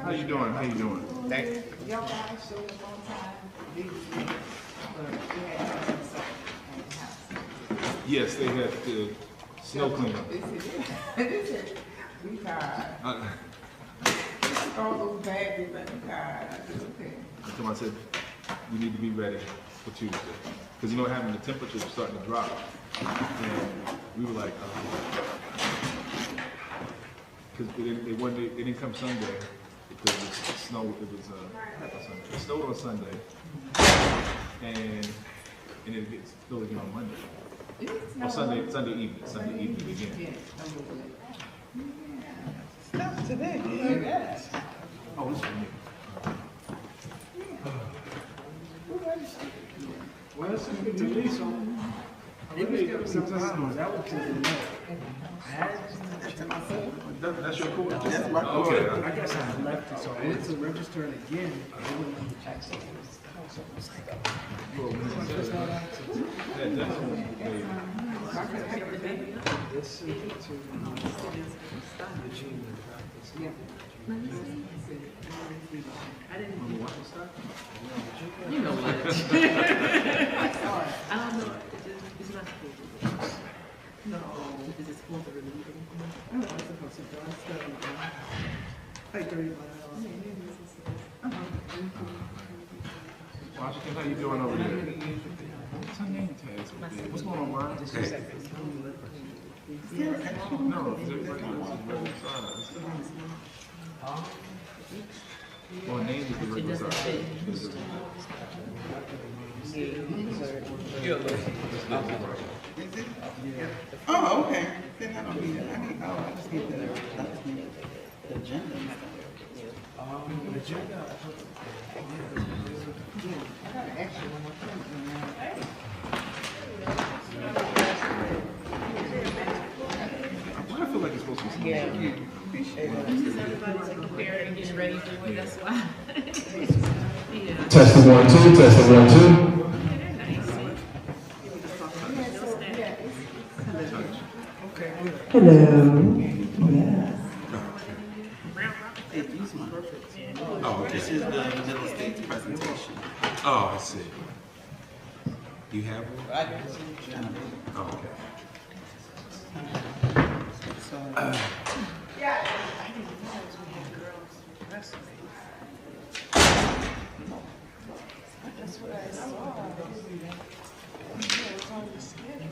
How you doing? How you doing? Thank you. Y'all guys showed up on time. Yes, they had the snow cleanup. They said, we tired. All those bags, they like, we tired. I said, okay. Until I said, we need to be ready for Tuesday. Because you know what happened, the temperatures were starting to drop. And we were like, because they didn't come Sunday because it snowed. It snowed on Sunday, and it gets snowed again on Monday. Or Sunday evening again. Stop today. Oh, this is me. Well, it's good to me, so. That's your court? That's my court. Okay. I guess I left it, so I went to register it again. I wouldn't have to check it. This is to You know what? I don't know. It's not supposed to. No. Is it supposed to relieve anything? I don't know what's supposed to do. I still don't know. Like 35 hours. Washington, how you doing over there? What's her name tags over there? What's going on, Brian? No, is everybody regular size? Well, name is the regular size. Oh, okay. Then I don't need it. I just need the agenda. the agenda. I got an extra one more thing. Why I feel like it's supposed to be something? Yeah. Appreciate it. Everybody's prepared and getting ready for it, that's why. Yeah. Testing 1 2, testing 1 2. Okay, good. Hello. Yeah. Oh, this is the Middle States presentation. Oh, I see. You have one? I do. Oh, okay. That's what I saw. It was on the schedule.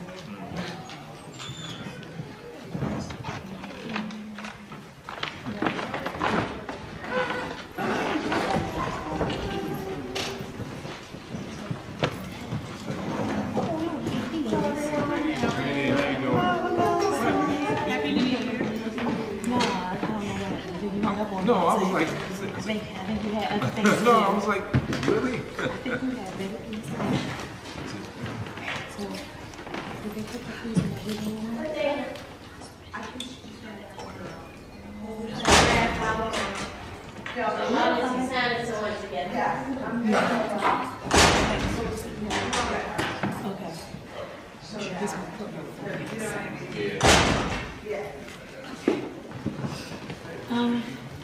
Hey, how you doing? No, I was like, no, I was like, really?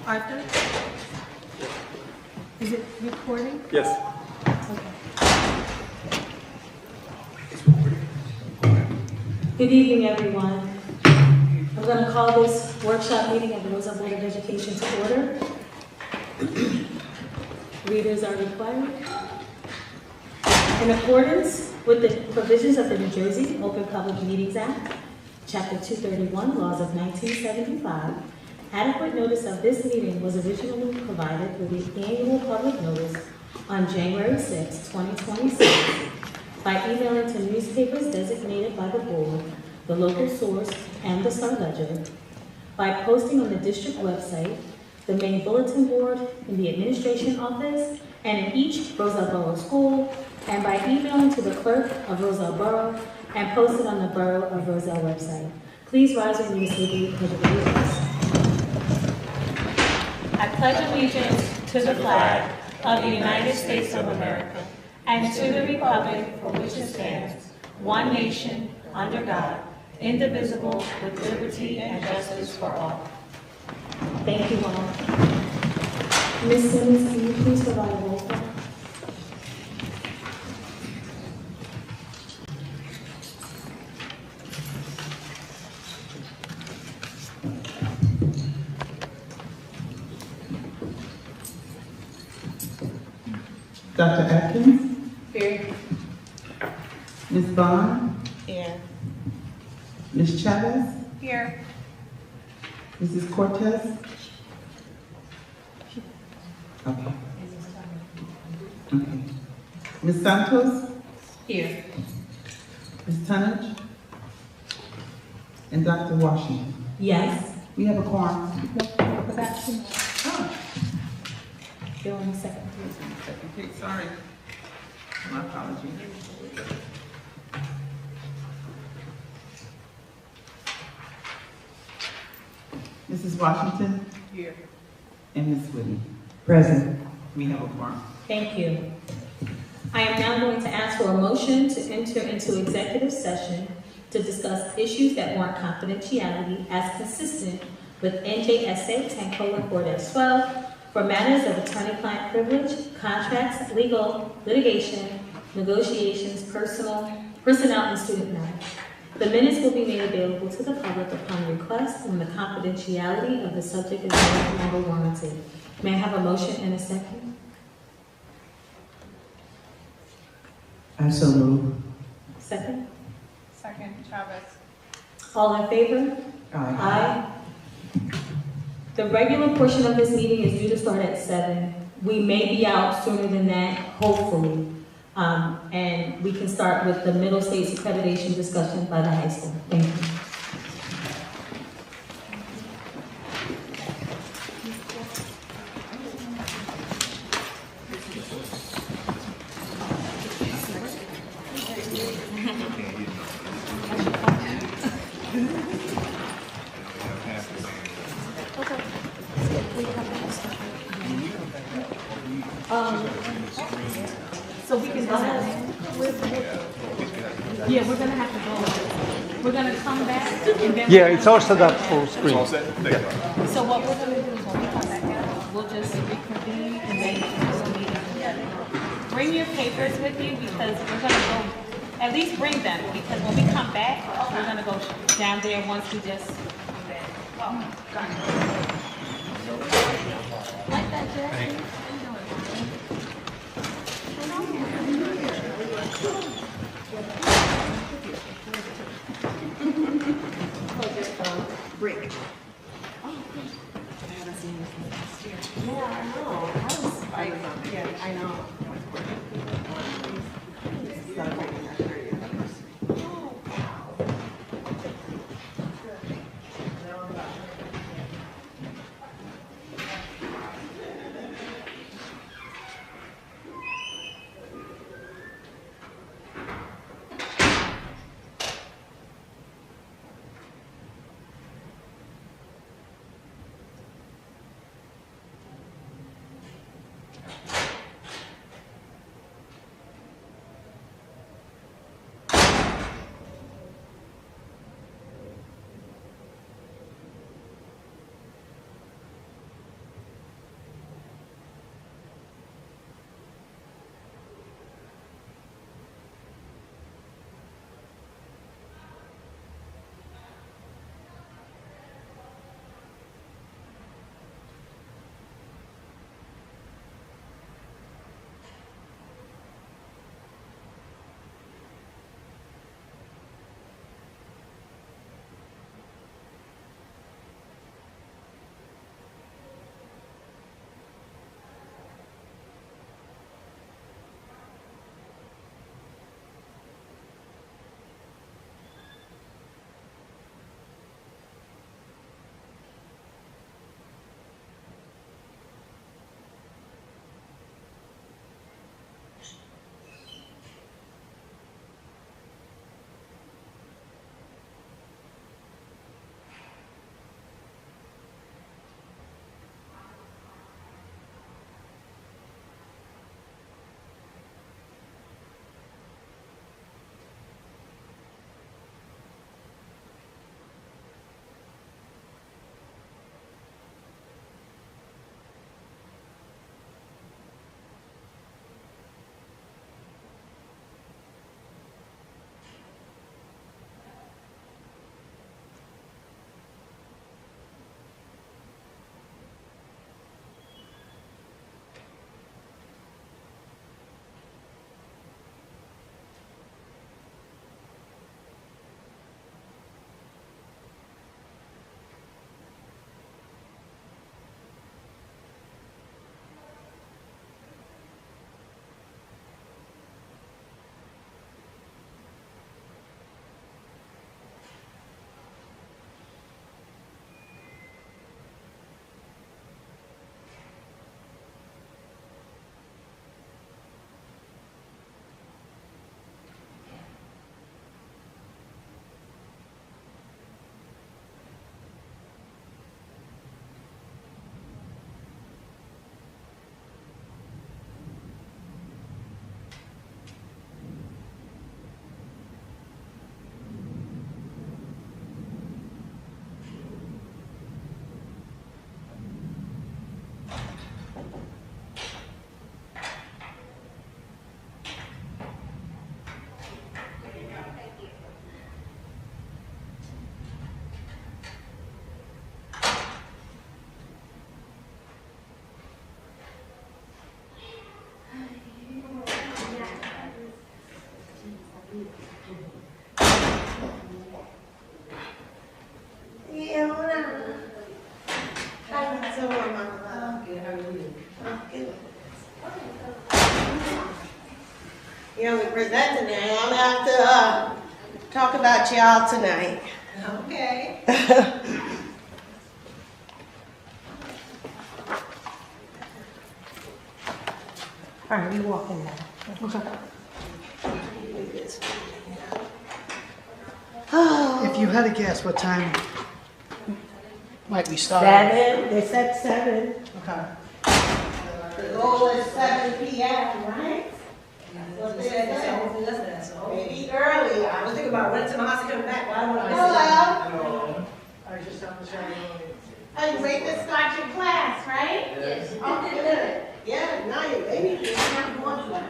Arthur? Is it recording? Yes. Good evening, everyone. I'm going to call this workshop meeting of the Roselle Board of Education to order. Readers are required. In accordance with the provisions of the New Jersey Open Public Meetings Act, Chapter 231, Laws of 1975, adequate notice of this meeting was originally provided with the annual public notice on January 6, 2026, by emailing to newspapers designated by the board, the local source, and the Star-Ledger, by posting on the district website, the main bulletin board, in the administration office, and in each Roselle Borough school, and by emailing to the clerk of Roselle Borough and posted on the Borough of Roselle website. Please rise when you receive the Pledge of Allegiance. I pledge allegiance to the flag of the United States of America and to the republic for which it stands, one nation, under God, indivisible, with liberty and justice for all. Thank you all. Ms. Simmons, can you please provide a roll call? Dr. Atkins? Here. Ms. Bond? Here. Ms. Chavez? Here. Mrs. Cortez? Okay. Okay. Ms. Santos? Here. Ms. Tonnage? And Dr. Washington? Yes. We have a quorum. You're on the second. Okay, sorry. My apologies. Mrs. Washington? Here. And Ms. Whitney? Present. We have a quorum. Thank you. I am now going to ask for a motion to enter into executive session to discuss issues that warrant confidentiality as consistent with NJSA 10:4-12 for matters of attorney-client privilege, contracts, legal, litigation, negotiations, personnel, and student matters. The minutes will be made available to the public upon request when the confidentiality of the subject is no longer warranted. May I have a motion and a second? I so move. Second? Second, Chavez. All in favor? Aye. The regular portion of this meeting is due to start at 7. We may be out sooner than that, hopefully. And we can start with the middle states accreditation discussion by the high school. Thank you. So we can go ahead. Yeah, we're gonna have to go. We're gonna come back and then. Yeah, it's all set up full screen. All set? There you go. So what we're gonna do is when we come back out, we'll just reconvene and then we'll meet together. Bring your papers with you because we're gonna go, at least bring them because when we come back, we're gonna go down there once we just. Like that, Jack? Brick. Yeah, I know. I was like, yeah, I know. You only present tonight. I'm gonna have to talk about y'all tonight. Okay. All right, we walking now. If you had to guess, what time might we start? 7, they said 7. Okay. The goal is 7 p.m., right? What they said. Maybe early. I was thinking about when Tomasi coming back. Why would I say Hello. I just have to say. Oh, you ready to start your class, right? Yes. Oh, good. Yeah, now your baby is not going to.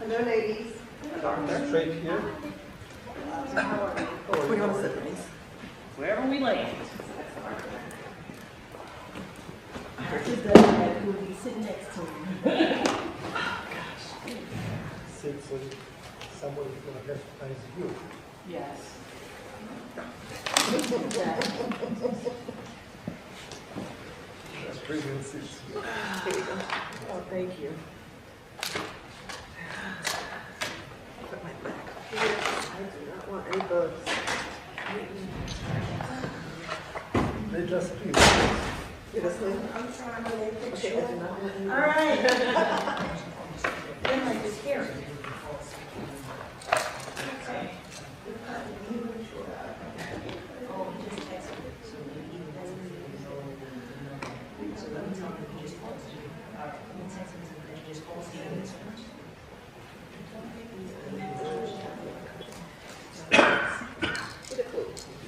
Hello, ladies. Straight here. Where do you want to sit, ladies? Wherever we land. This is the guy who will be sitting next to me. Sit so somebody's gonna recognize you. Yes. That's premium seats. Oh, thank you. Put my back here. I do not want any bugs. They just please. You listening? I'm trying to make a picture. All right. Then like this here.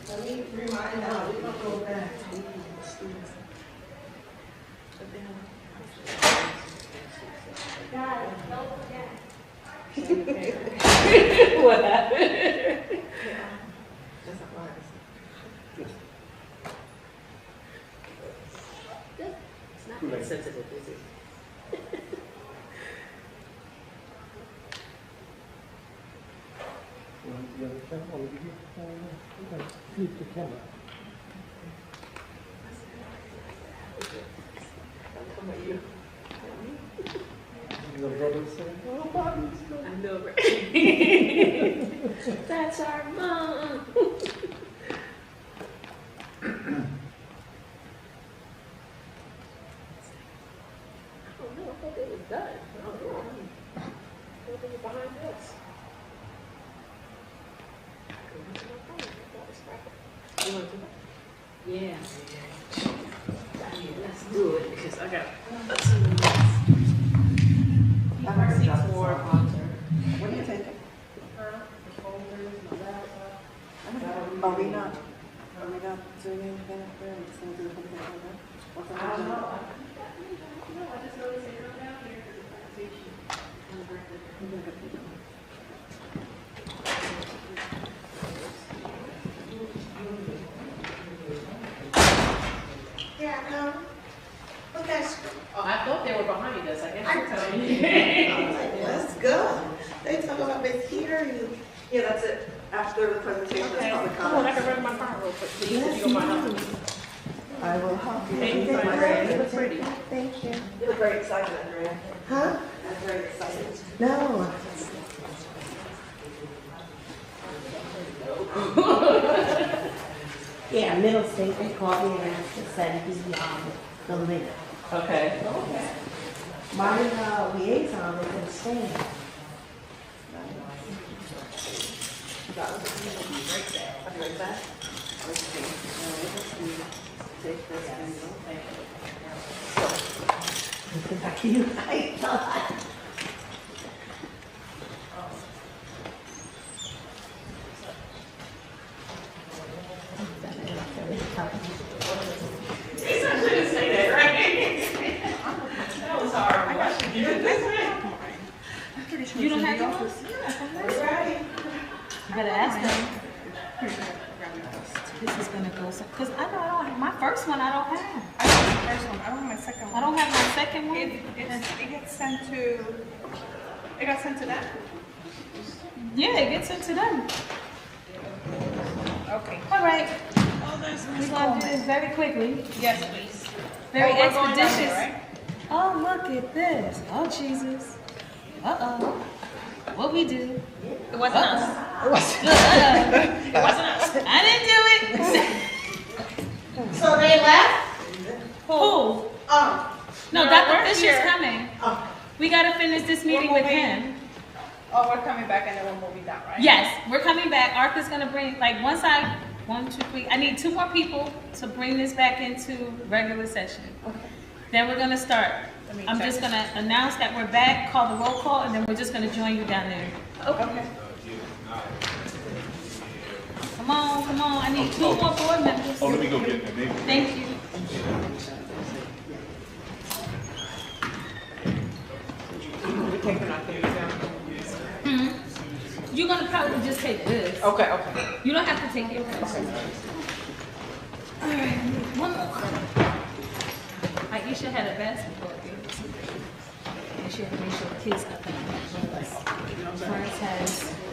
Let me remind now, we don't go back. What happened? That's not right. It's not that sensitive, is it? You have a camera over here? You can flip the camera. I'll come at you. Your brother saying, oh, Bobby, I know, right? That's our mom. I don't know, I thought it was done. I don't know. What was behind this? You want to do that? Yeah. Let's do it, because I got six more on there. What are you taking? Are we not doing anything up there? We're just gonna do the whole thing over there? What's on the agenda? Yeah, no. Look at Oh, I thought they were behind us, I guess you're telling me. I was like, let's go. They talk about this here. Yeah, that's it. After the presentation, Okay, that's public come on, I comment. can run my car real quick, please, if you don't mind. I will help you. Thank you, Andrea. You look pretty. Thank you. You look very excited, Andrea. Huh? I'm very excited. No. Yeah, Middle State, they called me and asked to send the link. Okay. My liaison is in Spain. I'll be right back. Let's see. Take this and Back to you. I thought. You don't have yours? You better ask them. This is gonna go, because I know I don't have, my first one I don't have. I don't have the first one, I don't have my second I one. don't have my second one. It gets sent to, it got sent to them? Yeah, it gets into them. Okay. All right. We're gonna do this very quickly. Yes, please. Very we're going down there, expeditious. right? Oh, look at this. Oh, Jesus. Uh-oh. What we do? It wasn't us. It wasn't us. I didn't do it. So they left? Who? Oh. No, No, Dr. we're Fisher's here. coming. Oh. We gotta finish this meeting with moving. him. Oh, we're coming back and then we're moving down, right? Yes, we're coming back. Arthur's gonna bring, like, once I, 1, 2, 3, I need 2 more people to bring this back into regular session. Then we're gonna start. Let me I'm check. just gonna announce that we're back, call the roll call, and then we're just gonna join you down there. Okay. Come on, come on. I need 2 more board members. Oh, let me go get them. Thank you. We're taking our things down. you're gonna probably just take this. Okay. You don't have to take it. All right, one more. Aisha had a basketball game. And she had to make sure the kids got that.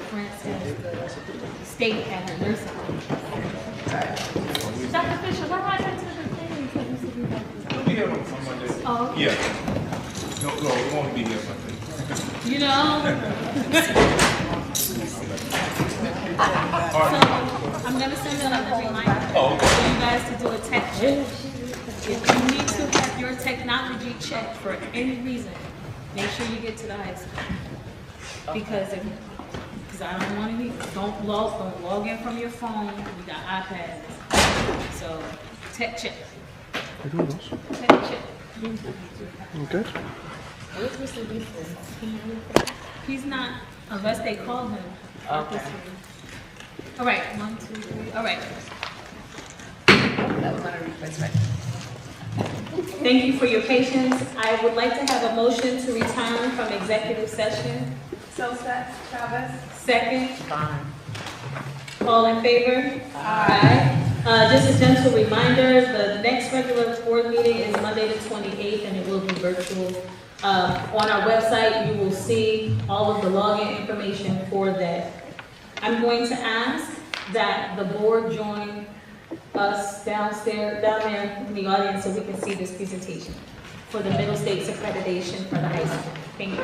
France has the state at her nursing home. Dr. Fisher, what happened to the thing? We'll be here on Monday. Oh, Yeah. No, we won't be here Monday. you know. So I'm gonna send another reminder for you guys to do a tech check. If you need to have your technology checked for any reason, make sure you get to the high school. Because I don't want any, don't log in from your phone. We got iPads. So tech check. Tech check. Okay. He's not, unless they call him. Okay. All right, 1, 2, 3, all right. That was under replacement. Thank you for your patience. I would like to have a motion to return from executive session. So set, Chavez? Second, Fine. all in favor? Aye. Just a gentle reminder, the next regular board meeting is Monday the 28th, and it will be virtual. On our website, you will see all of the login information for that. I'm going to ask that the board join us down there in the audience so we can see this presentation for the Middle States accreditation for the high school. Thank you.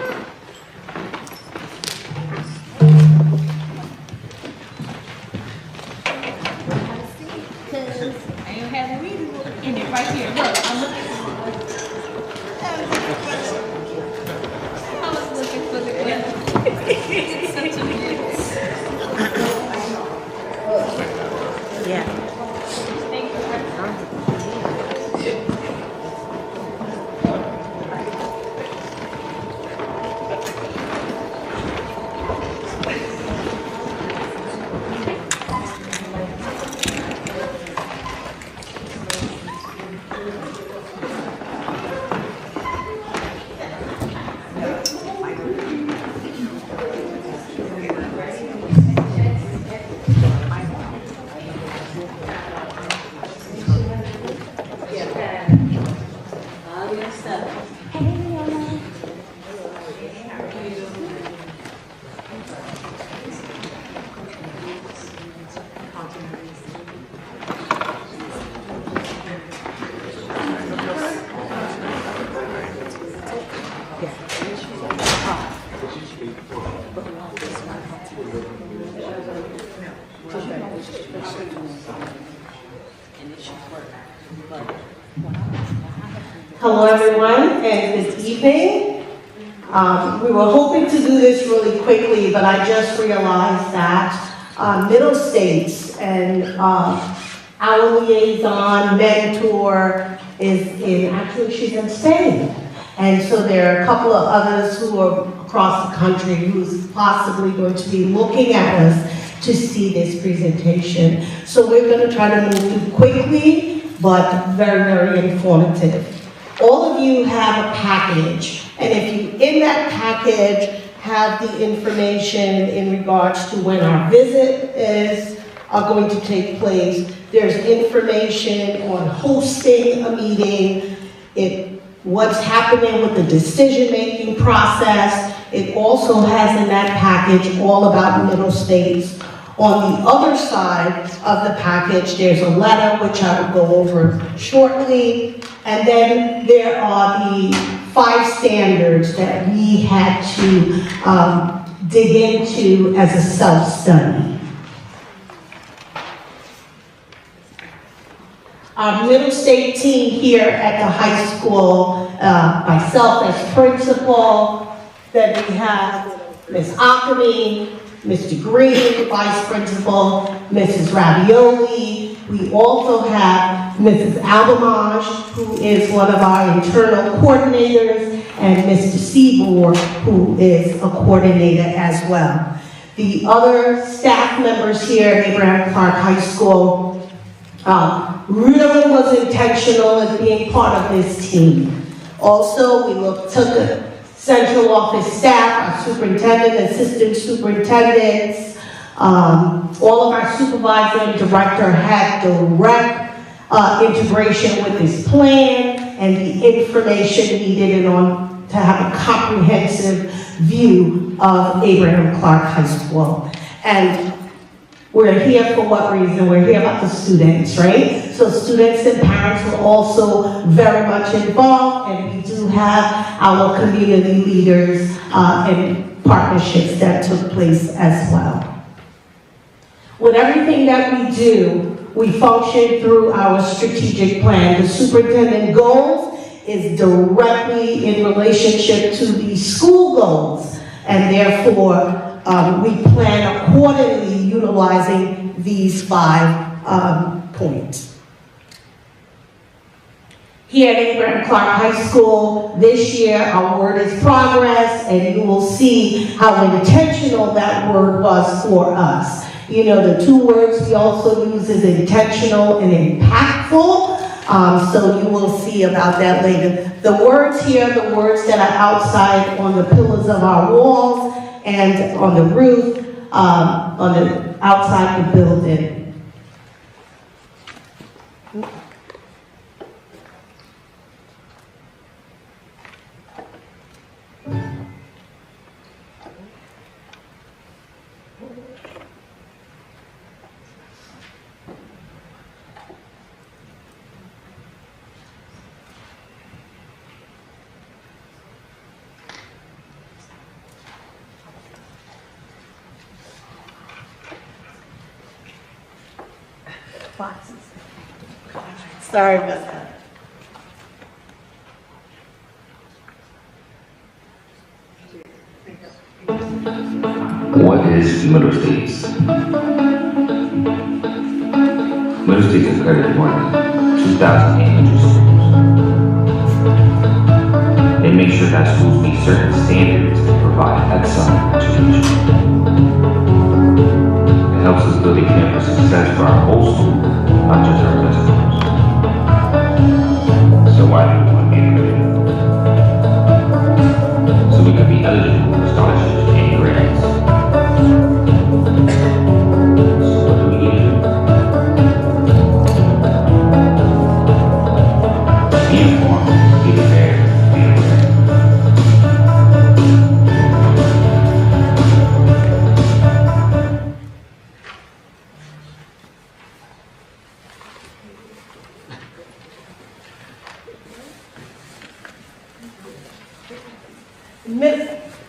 I ain't had a reading book in it right here. Look, I'm looking. I was looking for the it's such a mess. Yeah. Thank you. Hello, everyone, and good evening. We were hoping to do this really quickly, but I just realized that Middle States and our liaison mentor she's in Spain. And so there are a couple of others who are across the country who's possibly going to be looking at us to see this presentation. So we're going to try to move through quickly, but very, very informative. All of you have a package, and if you, in that package, have the information in regards to when our visit is going to take place. There's information on hosting a meeting, what's happening with the decision-making process. It also has in that package all about Middle States. On the other side of the package, there's a letter which I will go over shortly. And then there are the 5 standards that we had to dig into as a self-study. Our Middle State team here at the high school, myself as principal, then we have Ms. Akami, Mr. Green, Vice Principal, Mrs. Ravioli. We also have Mrs. Algamage, who is one of our internal coordinators, and Mr. Seaboard, who is a coordinator as well. The other staff members here at Abraham Clark High School really was intentional in being part of this team. Also, we took a central office staff, our superintendent, assistant superintendents, all of our supervisor and director had direct integration with this plan and the information needed to have a comprehensive view of Abraham Clark High School. And we're here for what reason? We're here about the students, right? So students and parents were also very much involved, and we do have our community leaders and partnerships that took place as well. With everything that we do, we function through our strategic plan. The superintendent goals is directly in relationship to the school goals, and therefore we plan accordingly utilizing these 5 points. Here at Abraham Clark High School, this year our word is progress, and you will see how intentional that word was for us. You know, the 2 words we also use is intentional and impactful. So you will see about that later. The words here, the words that are outside on the pillars of our walls and on the roof, on the outside the building. Sorry about that. What is Middle States? Middle States accredited more than 2,800 schools. They make sure that schools meet certain standards and provide excellent education. It helps us build a campus success for our whole school, not just our best schools. So why do we want to be accredited? So we can be eligible for scholarships and grants. So what do we need to do? Be informed, be prepared, be aware.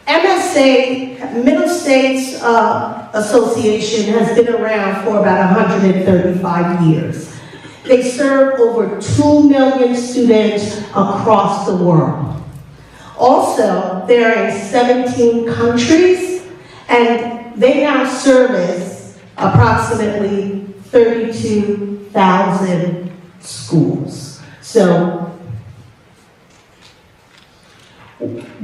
MSA, Middle States Association, has been around for about 135 years. They serve over 2 million students across the world. Also, they're in 17 countries, and they now service approximately 32,000 schools. So,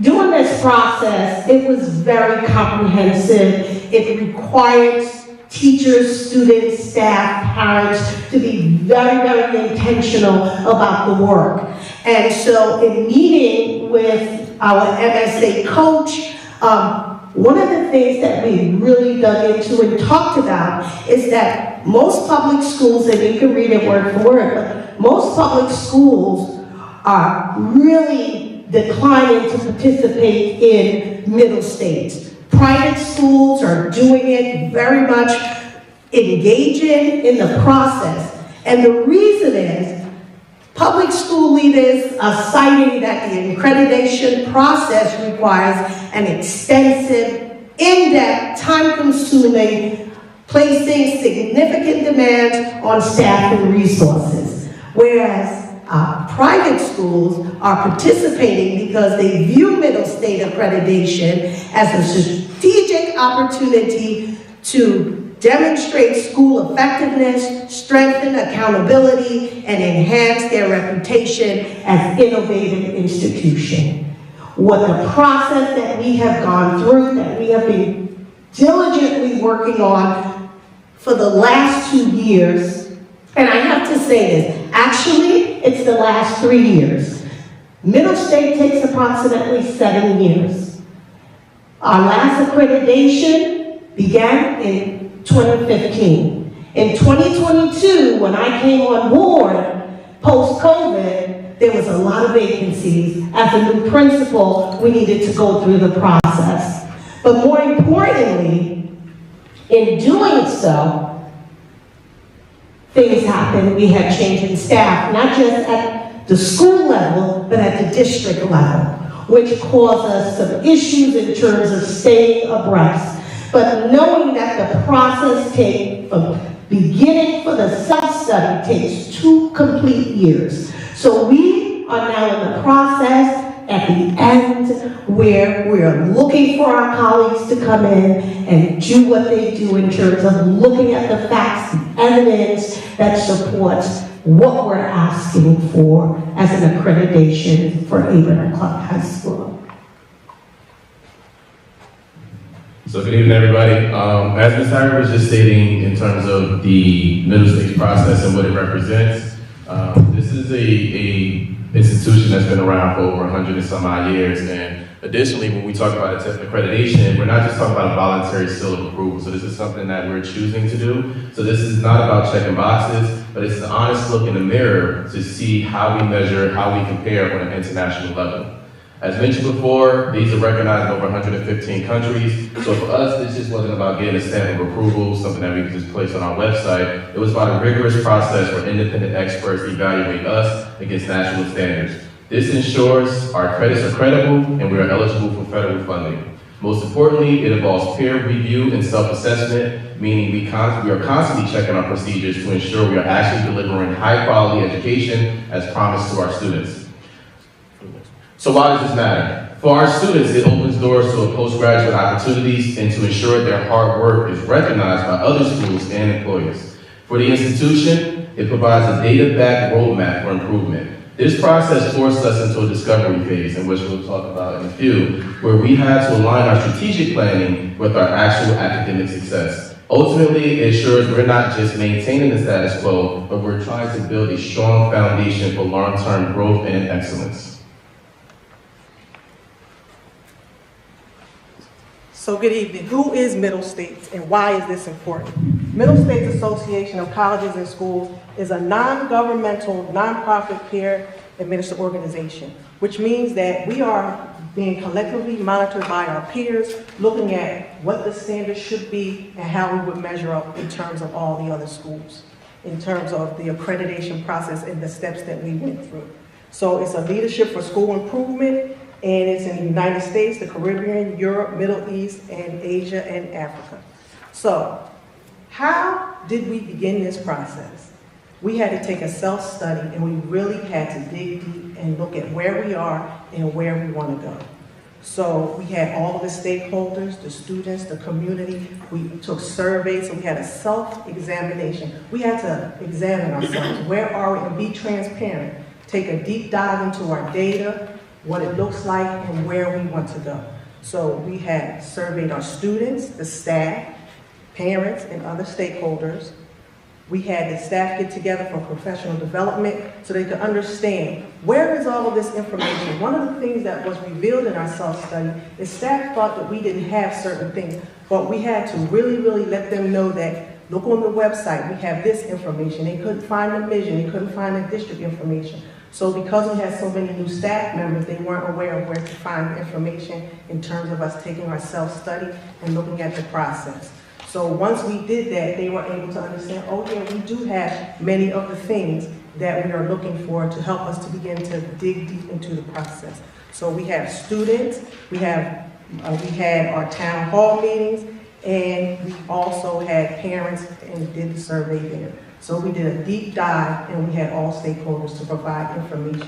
during this process, it was very comprehensive. It required teachers, students, staff, parents to be very, very intentional about the work. And so in meeting with our MSA coach, one of the things that we really dug into and talked about is that most public schools, and you can read it word for word, but most public schools are really declining to participate in Middle States. Private schools are doing it, very much engaging in the process. And the reason is, public school leaders are citing that the accreditation process requires an extensive, in-depth, time-consuming, placing significant demands on staff and resources. Whereas private schools are participating because they view Middle State accreditation as a strategic opportunity to demonstrate school effectiveness, strengthen accountability, and enhance their reputation as innovative institution. What the process that we have gone through, that we have been diligently working on for the last 2 years, and I have to say this, actually, it's the last 3 years. Middle State takes approximately 7 years. Our last accreditation began in 2015. In 2022, when I came on board, post-COVID, there was a lot of vacancies. As a new principal, we needed to go through the process. But more importantly, in doing so, things happened. We had change in staff, not just at the school level, but at the district level, which caused us some issues in terms of staying abreast. But knowing that the process takes from beginning for the self-study takes 2 complete years. So we are now in the process at the end where we're looking for our colleagues to come in and do what they do in terms of looking at the facts, the evidence that supports what we're asking for as an accreditation for Abraham Clark High School. So good evening, everybody. As Ms. Harris was just stating in terms of the middle stage process and what it represents, this is a institution that's been around for over 100 and some odd years. And additionally, when we talk about accreditation, we're not just talking about a voluntary seal of approval. So this is something that we're choosing to do. So this is not about checking boxes, but it's an honest look in the mirror to see how we measure, how we compare on an international level. As mentioned before, these are recognized in over 115 countries. So for us, this just wasn't about getting a stamp of approval, something that we could just place on our website. It was about a rigorous process where independent experts evaluate us against national standards. This ensures our credits are credible and we are eligible for federal funding. Most importantly, it involves peer review and self-assessment, meaning we are constantly checking our procedures to ensure we are actually delivering high-quality education as promised to our students. So why does this matter? For our students, it opens doors to postgraduate opportunities and to ensure their hard work is recognized by other schools and employers. For the institution, it provides a data-backed roadmap for improvement. This process forced us into a discovery phase, in which we'll talk about in a few, where we had to align our strategic planning with our actual academic success. Ultimately, it ensures we're not just maintaining the status quo, but we're trying to build a strong foundation for long-term growth and excellence. So good evening. Who is Middle States and why is this important? Middle States Association of Colleges and Schools is a non-governmental, nonprofit peer administered organization, which means that we are being collectively monitored by our peers, looking at what the standards should be and how we would measure up in terms of all the other schools, in terms of the accreditation process and the steps that we went through. So it's a leadership for school improvement, and it's in the United States, the Caribbean, Europe, Middle East, and Asia, and Africa. So, how did we begin this process? We had to take a self-study, and we really had to dig deep and look at where we are and where we want to go. So, we had all of the stakeholders, the students, the community. We took surveys, so we had a self-examination. We had to examine ourselves. Where are we? And be transparent. Take a deep dive into our data, what it looks like, and where we want to go. So we had surveyed our students, the staff, parents, and other stakeholders. We had the staff get together for professional development so they could understand where is all of this information. One of the things that was revealed in our self-study is staff thought that we didn't have certain things, but we had to really, really let them know that look on the website, we have this information. They couldn't find the vision, they couldn't find the district information. So because we had so many new staff members, they weren't aware of where to find information in terms of us taking our self-study and looking at the process. So once we did that, they were able to understand, oh yeah, we do have many of the things that we are looking for to help us to begin to dig deep into the process. So we have students, we had our town hall meetings, and we also had parents and did the survey there. So we did a deep dive, and we had all stakeholders to provide information.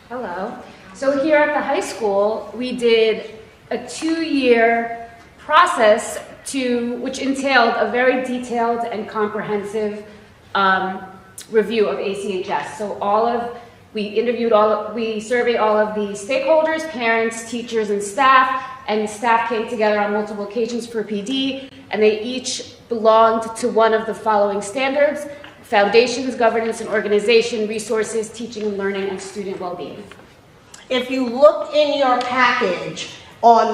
Hello. So here at the high school, we did a 2-year process which entailed a very detailed and comprehensive review of ACHS. So we surveyed all of the stakeholders, parents, teachers, and staff came together on multiple occasions for PD, and they each belonged to one of the following standards, foundations, governance and organization, resources, teaching and learning, and student well-being. If you look in your package on,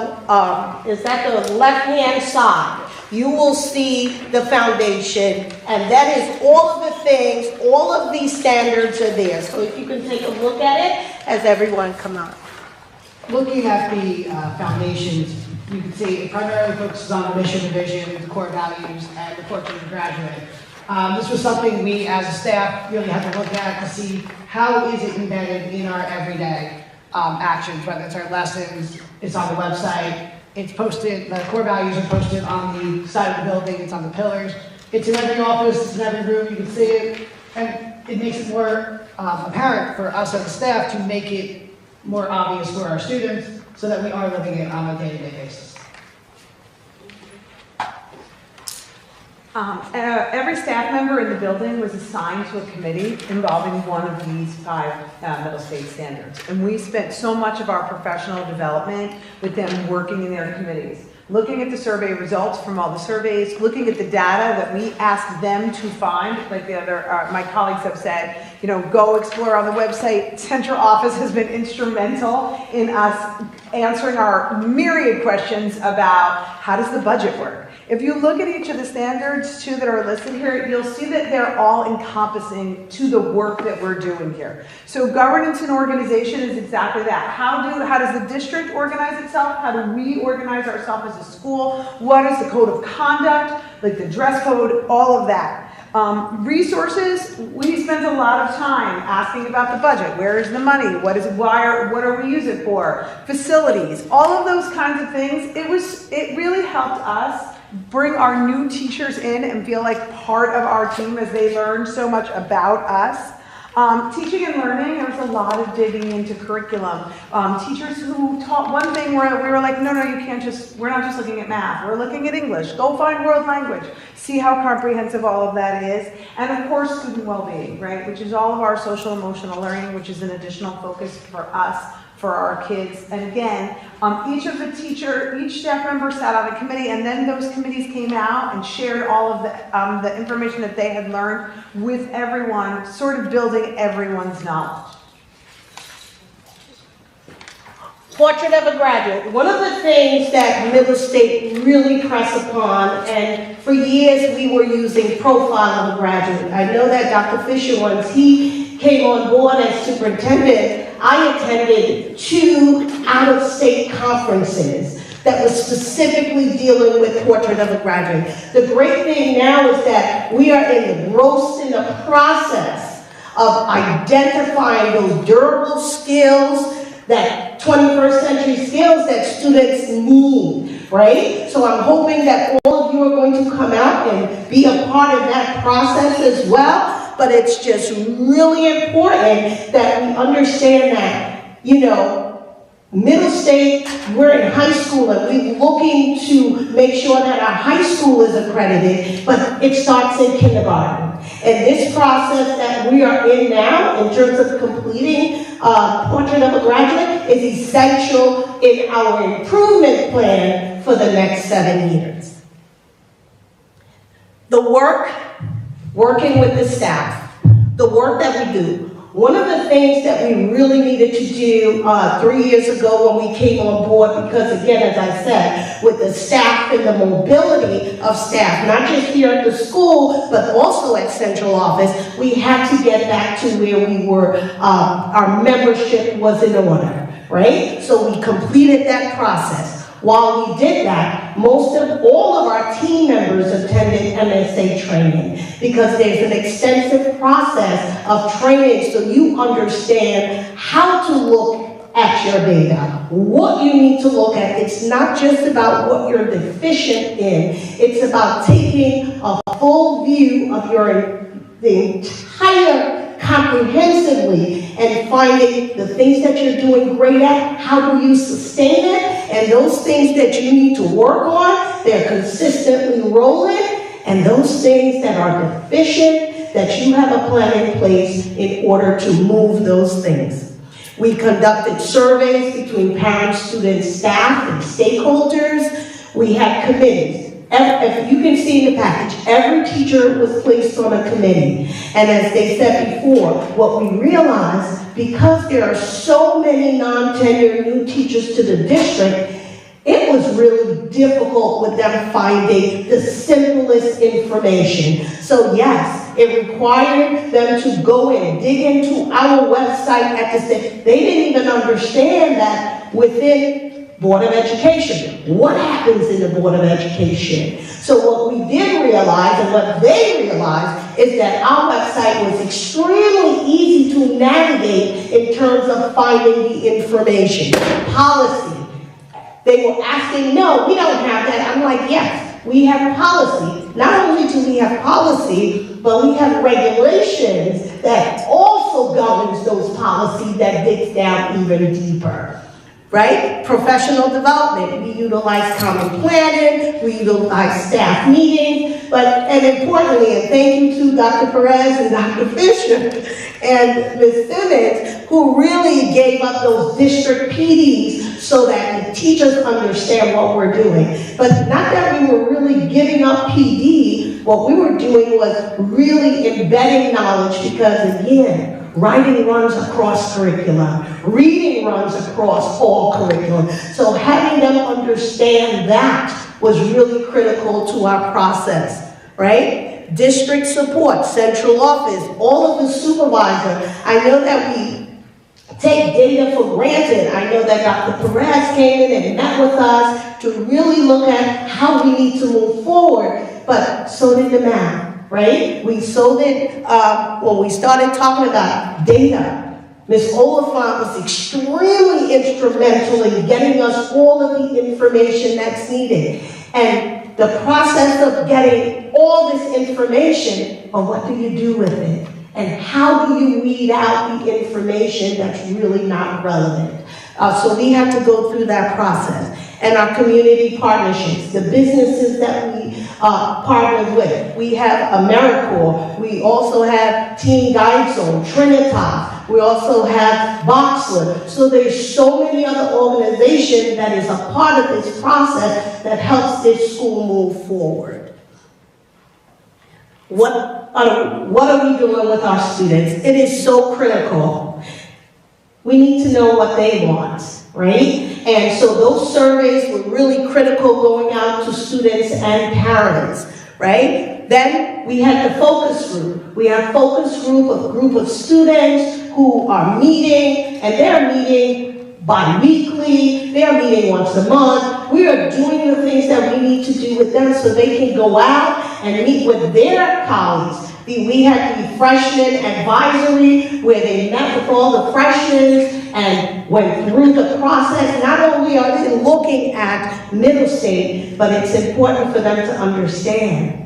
is that the left-hand side, you will see the foundation, and that is all of the things, all of these standards are there. So if you can take a look at it as everyone come up. Looking at the foundations, you can see it primarily focuses on the mission, the vision, the core values, and the portrait of the graduate. This was something we as a staff really had to look at to see how is it embedded in our everyday actions, whether it's our lessons, it's on the website, it's posted, the core values are posted on the side of the building, it's on the pillars, it's in every office, it's in every room, you can see it, and it makes it more apparent for us as a staff to make it more obvious for our students so that we are living it on a day-to-day basis. Every staff member in the building was assigned to a committee involving one of these 5 Middle State standards. And we spent so much of our professional development with them working in their committees. Looking at the survey results from all the surveys, looking at the data that we asked them to find, like the other, my colleagues have said, you know, go explore on the website. Central Office has been instrumental in us answering our myriad questions about how does the budget work? If you look at each of the standards too that are listed here, you'll see that they're all encompassing to the work that we're doing here. So governance and organization is exactly that. How does the district organize itself? How do we organize ourselves as a school? What is the code of conduct, like the dress code, all of that. Resources, we spent a lot of time asking about the budget. Where is the money? What are we using it for? Facilities, all of those kinds of things. It really helped us bring our new teachers in and feel like part of our team as they learn so much about us. Teaching and learning, there was a lot of digging into curriculum. Teachers who taught one thing where we were like, no, you can't we're not just looking at math, we're looking at English. Go find world language. See how comprehensive all of that is. And of course, student well-being, right? Which is all of our social emotional learning, which is an additional focus for us, for our kids. And again, each staff member sat on a committee, and then those committees came out and shared all of the information that they had learned with everyone, sort of building everyone's knowledge. Portrait of a graduate. One of the things that Middle State really pressed upon, and for years we were using profile of a graduate. I know that Dr. Fisher, once he came on board as superintendent, I attended 2 out-of-state conferences that was specifically dealing with portrait of a graduate. The great thing now is that we are engrossed in the process of identifying those durable skills, that 21st century skills that students need, right? So I'm hoping that all of you are going to come out and be a part of that process as well. But it's just really important that we understand that, you know, Middle State, we're in high school and we're looking to make sure that our high school is accredited, but it starts in kindergarten. And this process that we are in now, in terms of completing Portrait of a Graduate, is essential in our improvement plan for the next 7 years. The working with the staff, the work that we do. One of the things that we really needed to do 3 years ago when we came on board, because again, as I said, with the staff and the mobility of staff, not just here at the school, but also at Central Office, we had to get back to where we were, our membership was in order, right? So we completed that process. While we did that, all of our team members attended MSA training because there's an extensive process of training so you understand how to look at your data, what you need to look at. It's not just about what you're deficient in, it's about taking a full view of the entire comprehensively and finding the things that you're doing great at, how do you sustain it, and those things that you need to work on, they're consistently rolling, and those things that are deficient, that you have a plan in place in order to move those things. We conducted surveys between parents, students, staff, and stakeholders. We had committees. If you can see in the package, every teacher was placed on a committee. And as they said before, what we realized, because there are so many non-tenured new teachers to the district, it was really difficult with them finding the simplest information. So yes, it required them to go in, dig into our website at the same. They didn't even understand that within Board of Education. What happens in the Board of Education? So what we did realize, and what they realized, is that our website was extremely easy to navigate in terms of finding the information. Policy. They were asking, no, we don't have that. I'm like, yes, we have policy. Not only do we have policy, but we have regulations that also governs those policies that digs down even deeper. Right? Professional development. We utilize common planning, we utilize staff meetings, and importantly, and thank you to Dr. Perez and Dr. Fisher and Ms. Simmons, who really gave up those district PDs so that the teachers understand what we're doing. But not that we were really giving up PD, what we were doing was really embedding knowledge because, again, writing runs across curriculum. Reading runs across all curriculum. So having them understand that was really critical to our process, right? District support, central office, all of the supervisor. I know that we take data for granted. I know that Dr. Perez came in and met with us to really look at how we need to move forward, but so did the math. Right? We so did, when we started talking about data, Ms. Oliphant was extremely instrumental in getting us all of the information that's needed. And the process of getting all this information, well, what do you do with it? And how do you weed out the information that's really not relevant? So we had to go through that process. And our community partnerships, the businesses that we partnered with. We have AmeriCorps. We also have Team Guide Zone, Trinitas. We also have Boxler. So there's so many other organizations that is a part of this process that helps this school move forward. What are we doing with our students? It is so critical. We need to know what they want, right? And so those surveys were really critical going out to students and parents, right? Then we had the focus group. We have a focus group of students who are meeting, and they're meeting bi-weekly, they're meeting once a month. We are doing the things that we need to do with them so they can go out and meet with their colleagues. We had the freshman advisory where they met with all the freshmen and went through the process. Not only are they looking at Middle State, but it's important for them to understand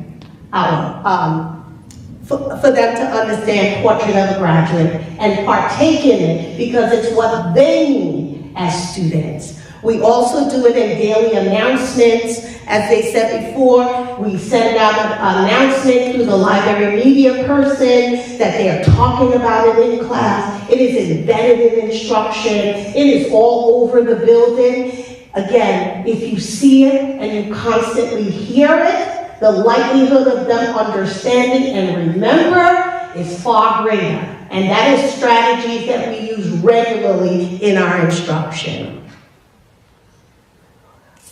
for them to understand Portrait of a Graduate and partake in it because it's what they need as students. We also do it in daily announcements. As they said before, we send out an announcement through the library media person that they are talking about it in class. It is embedded in instruction. It is all over the building. Again, if you see it and you constantly hear it, the likelihood of them understanding and remember is far greater. And that is strategies that we use regularly in our instruction.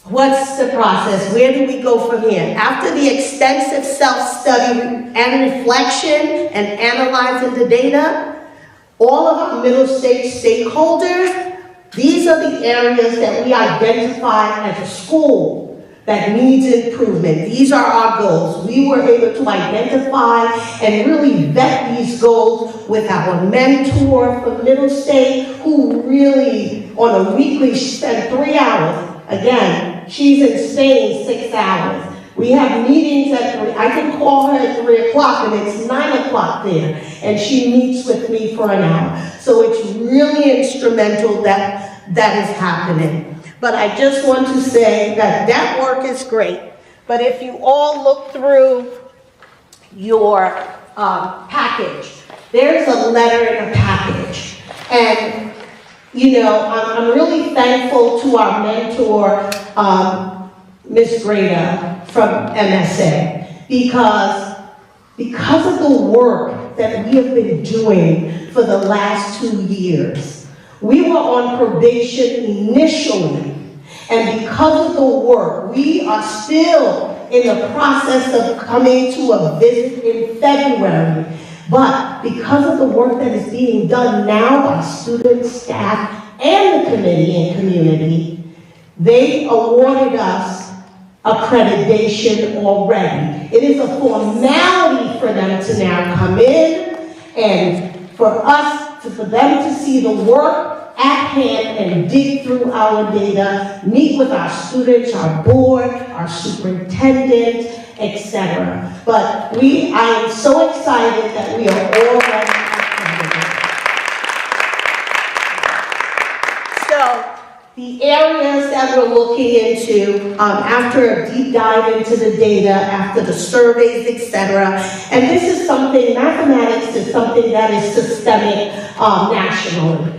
What's the process? Where do we go from here? After the extensive self-study and reflection and analyzing the data, all of our Middle State stakeholders, these are the areas that we identify as a school that needs improvement. These are our goals. We were able to identify and really vet these goals with our mentor from Middle State, who really, on a weekly, spent 3 hours. Again, she's in Spain 6 hours. We have meetings at 3. I can call her at 3 o'clock and it's 9 o'clock there. And she meets with me for an hour. So it's really instrumental that is happening. But I just want to say that that work is great. But if you all look through your package, there's a letter in a package. And you know, I'm really thankful to our mentor, Ms. Greta from MSA, because of the work that we have been doing for the last 2 years. We were on probation initially, and because of the work, we are still in the process of coming to a visit in February. But because of the work that is being done now by students, staff, and the committee and community, they awarded us accreditation already. It is a formality for them to now come in and for them to see the work at hand and dig through our data, meet with our students, our board, our superintendent, etc. But I am so excited that we are already accredited. So the areas that we're looking into, after a deep dive into the data, after the surveys, etc., and this is something, mathematics is something that is systemic nationally.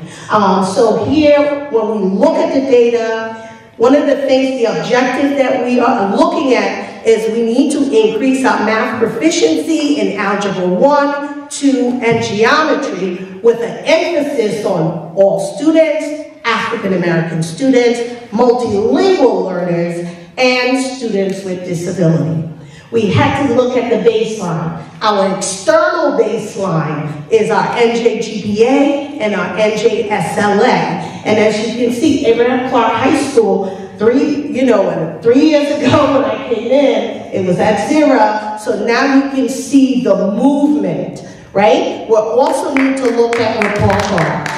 So here, when we look at the data, one of the things, the objective that we are looking at is we need to increase our math proficiency in Algebra 1, 2, and Geometry with an emphasis on all students, African American students, multilingual learners, and students with disability. We had to look at the baseline. Our external baseline is our NJGPA and our NJSLA. And as you can see, Abraham Clark High School, 3 years ago when I came in, it was at 0. So now you can see the movement, right? We also need to look at report cards.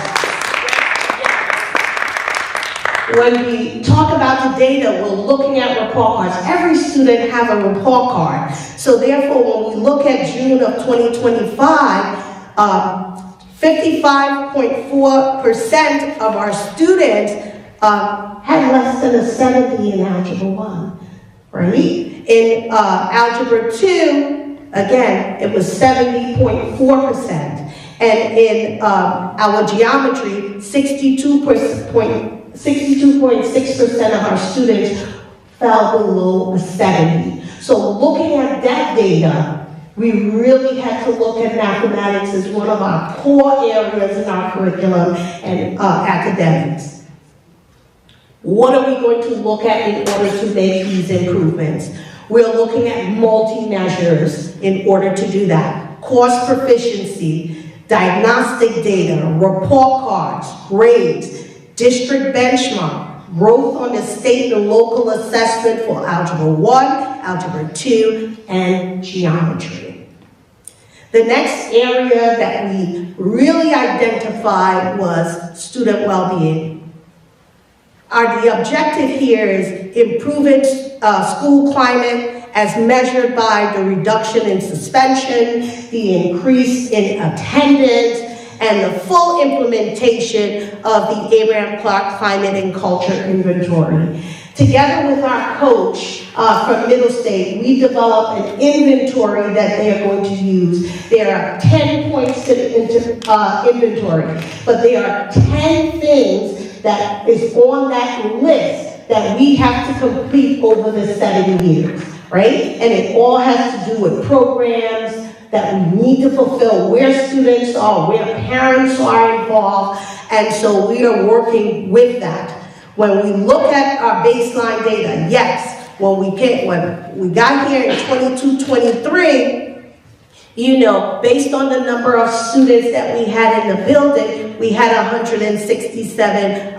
When we talk about the data, we're looking at report cards. Every student has a report card. So therefore, when we look at June of 2025, 55.4% of our students had less than a 70 in Algebra 1, right? In Algebra 2, again, it was 70.4%. And in our geometry, 62.6% of our students fell below a 70. So looking at that data, we really had to look at mathematics as one of our core areas in our curriculum and academics. What are we going to look at in order to make these improvements? We're looking at multi-measures in order to do that. Course proficiency, diagnostic data, report cards, grades, district benchmark, growth on the state and local assessment for Algebra 1, Algebra 2, and Geometry. The next area that we really identified was student well-being. The objective here is improving school climate as measured by the reduction in suspension, the increase in attendance, and the full implementation of the Abraham Clark Climate and Culture Inventory. Together with our coach from Middle State, we developed an inventory that they are going to use. There are 10 points to the inventory, but there are 10 things that is on that list that we have to complete over the 7 years, right? And it all has to do with programs that we need to fulfill, where students are, where parents are involved, and so we are working with that. When we look at our baseline data, yes, when we got here in 22-23, based on the number of students that we had in the building, we had 167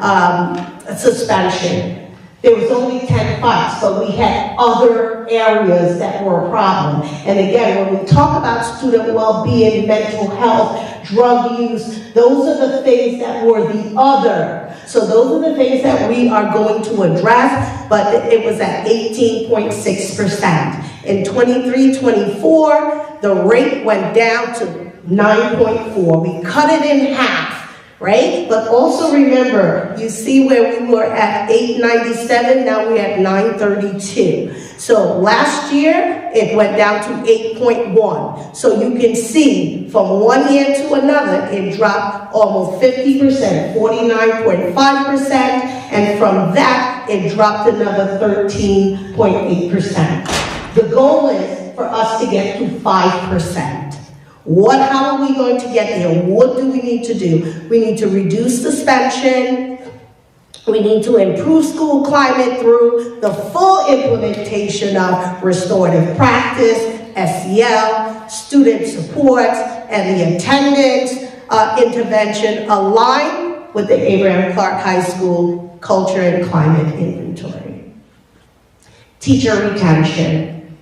suspension. There was only 10 fights, but we had other areas that were a problem. And again, when we talk about student well-being, mental health, drug use, those are the things that were the other. So those are the things that we are going to address, but it was at 18.6%. In 23-24, the rate went down to 9.4. We cut it in half. Right? But also remember, you see where we were at 897, now we're at 932. So last year, it went down to 8.1. So you can see from one year to another, it dropped almost 50%, 49.5%, and from that, that, it dropped another 13.8%. The goal is for us to get to 5%. How are we going to get there? What do we need to do? We need to reduce suspension. We need to improve school climate through the full implementation of restorative practice, SEL, student support, and the attendance intervention aligned with the Abraham Clark High School Culture and Climate Inventory. Teacher retention.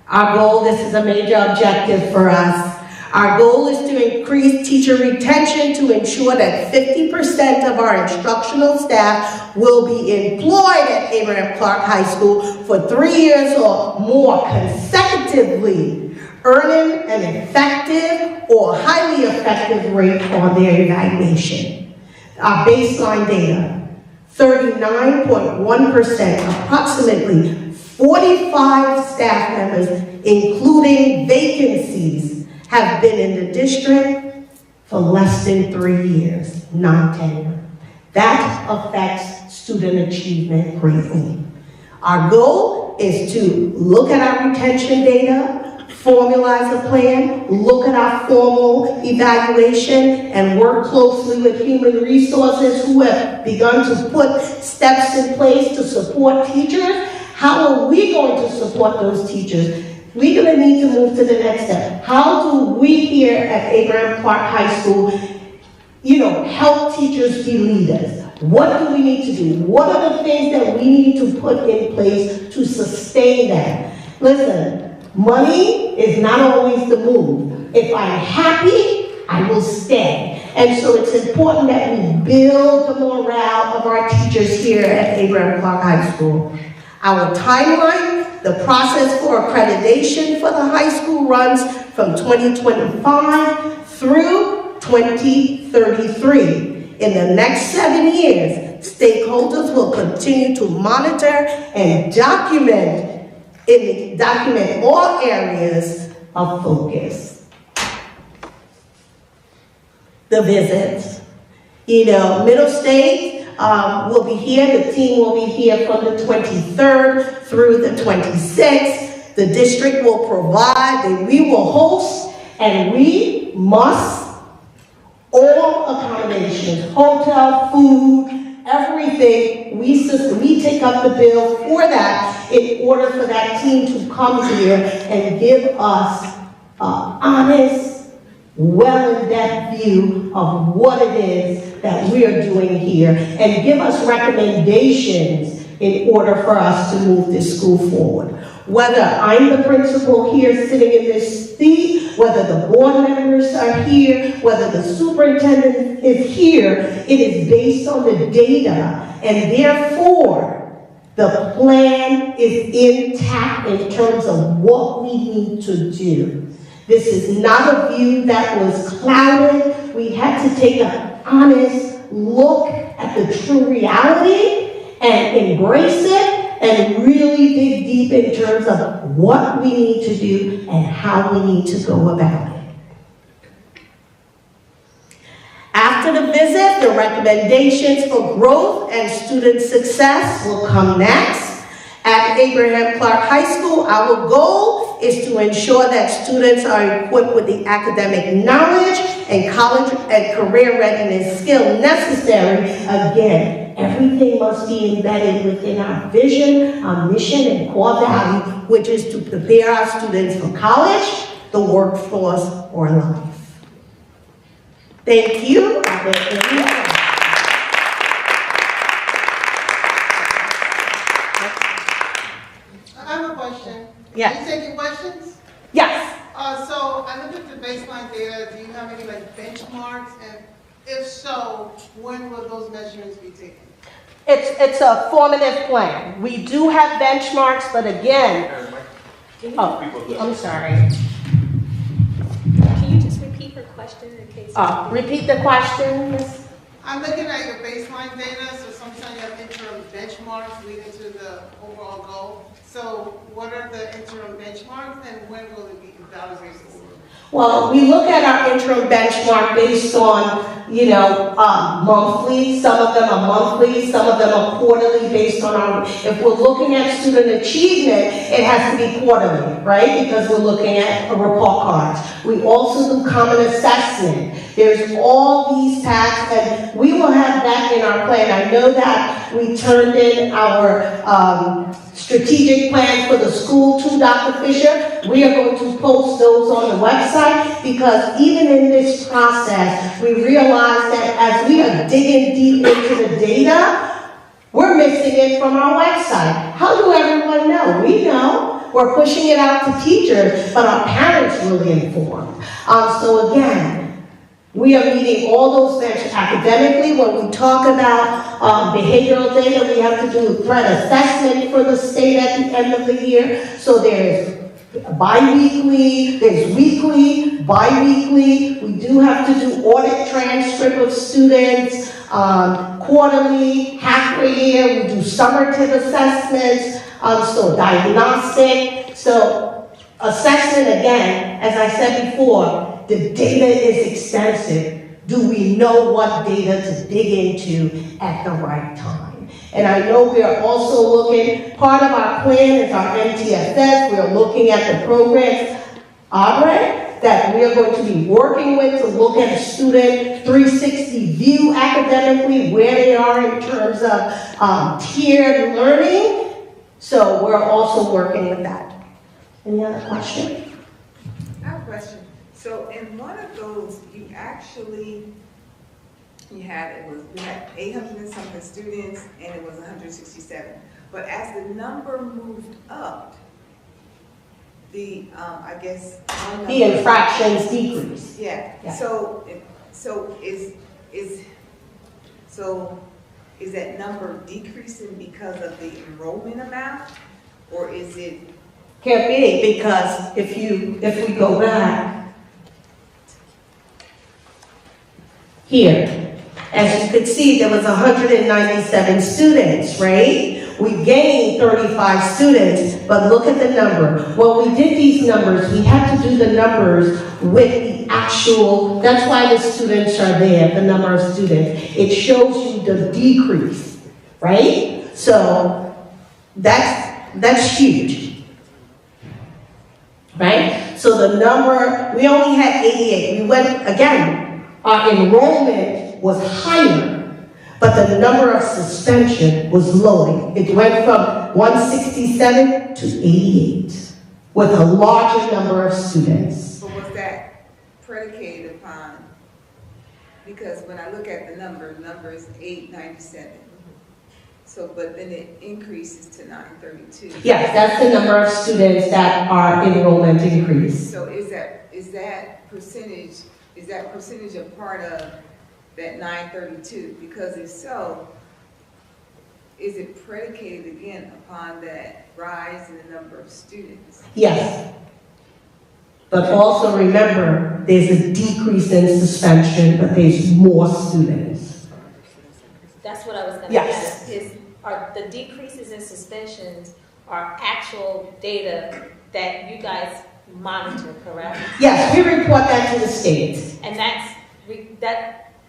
Our goal, this is a major objective for us. Our goal is to increase teacher retention to ensure that 50% of our instructional staff will be employed at Abraham Clark High School for 3 years or more consecutively, earning an effective or highly effective rate on their evaluation. Our baseline data, 39.1%, approximately 45 staff members, including vacancies, have been in the district for less than 3 years, non-tenure. That affects student achievement greatly. Our goal is to look at our retention data, formalize a plan, look at our formal evaluation, and work closely with human resources who have begun to put steps in place to support teachers. How are we going to support those teachers? We're going to need to move to the next step. How do we here at Abraham Clark High School, help teachers be leaders? What do we need to do? What are the things that we need to put in place to sustain that? Listen, money is not always the move. If I'm happy, I will stay. And so it's important that we build the morale of our teachers here at Abraham Clark High School. Our timeline, the process for accreditation for the high school runs from 2025 through 2033. In the next 7 years, stakeholders will continue to monitor and document all areas of focus. The visits. Middle State will be here. The team will be here from the 23rd through the 26th. The district will provide, we will host, and we must all accommodations, hotel, food, everything. We take up the bill for that in order for that team to come here and give us an honest, well-in-depth view of what it is that we are doing here and give us recommendations in order for us to move this school forward. Whether I'm the principal here sitting in this seat, whether the board members are here, whether the superintendent is here, it is based on the data, and therefore the plan is intact in terms of what we need to do. This is not a view that was clouded. We had to take an honest look at the true reality and embrace it and really dig deep in terms of what we need to do and how we need to go about it. After the visit, the recommendations for growth and student success will come next. At Abraham Clark High School, our goal is to ensure that students are equipped with the academic knowledge and college and career readiness skill necessary. Again, everything must be embedded within our vision, our mission, and core value, which is to prepare our students for college, the workforce, or life. Thank you. Yes. Are you taking questions? Yes. So I looked at the baseline data. Do you have any benchmarks? And if so, when will those measurements be taken? It's a formative plan. We do have benchmarks, but again, I'm sorry. Can you just repeat her question in case? Repeat the question, Ms. I'm looking at your baseline data, so sometimes you have interim benchmarks leading to the overall goal. So what are the interim benchmarks and when will it be evaluated? Well, we look at our interim benchmark based on, monthly. Some of them are monthly, some of them are quarterly based on if we're looking at student achievement, it has to be quarterly, right? Because we're looking at report cards. We also do common assessment. There's all these tasks, and we will have that in our plan. I know that we turned in our strategic plan for the school to Dr. Fisher. We are going to post those on the website because even in this process, we realize that as we are digging deep into the data, we're missing it from our website. How do everyone know? We know. We're pushing it out to teachers, but our parents really informed. So again, we are meeting all those things academically. When we talk about behavioral data, we have to do threat assessment for the state at the end of the year. So there's bi-weekly, there's weekly, bi-weekly. We do have to do audit transcript of students, quarterly, halfway year. We do summative assessments, so diagnostic. So assessment, again, as I said before, the data is extensive. Do we know what data to dig into at the right time? And I know we are also looking, part of our plan is our MTSS. We are looking at the programs, that we are going to be working with to look at a student 360 view academically, where they are in terms of tiered learning. So we're also working with that. Any other questions? I have a question. So in one of those, we had 800 and something students, and it was 167. But as the number moved up, the infractions decreased. Yeah. So is that number decreasing because of the enrollment amount, or is it? Can't be, because if we go back here, as you could see, there was 197 students, right? We gained 35 students, but look at the number. When we did these numbers, we had to do the numbers with the actual, that's why the students are there, the number of students. It shows you the decrease, right? So that's huge, right? So the number, we only had 88. We went, again, our enrollment was higher, but the number of suspension was low. It went from 167 to 88, with a larger number of students. But was that predicated upon, because when I look at the number is 897. So, but then it increases to 932. Yes, that's the number of students that our enrollment increased. So is that percentage a part of that 932? Because if so, is it predicated again upon that rise in the number of students? Yes. But also remember, there's a decrease in suspension, but there's more students. That's what I was going to Yes. ask. Are the decreases in suspensions are actual data that you guys monitor, correct? Yes, we report that to the state. And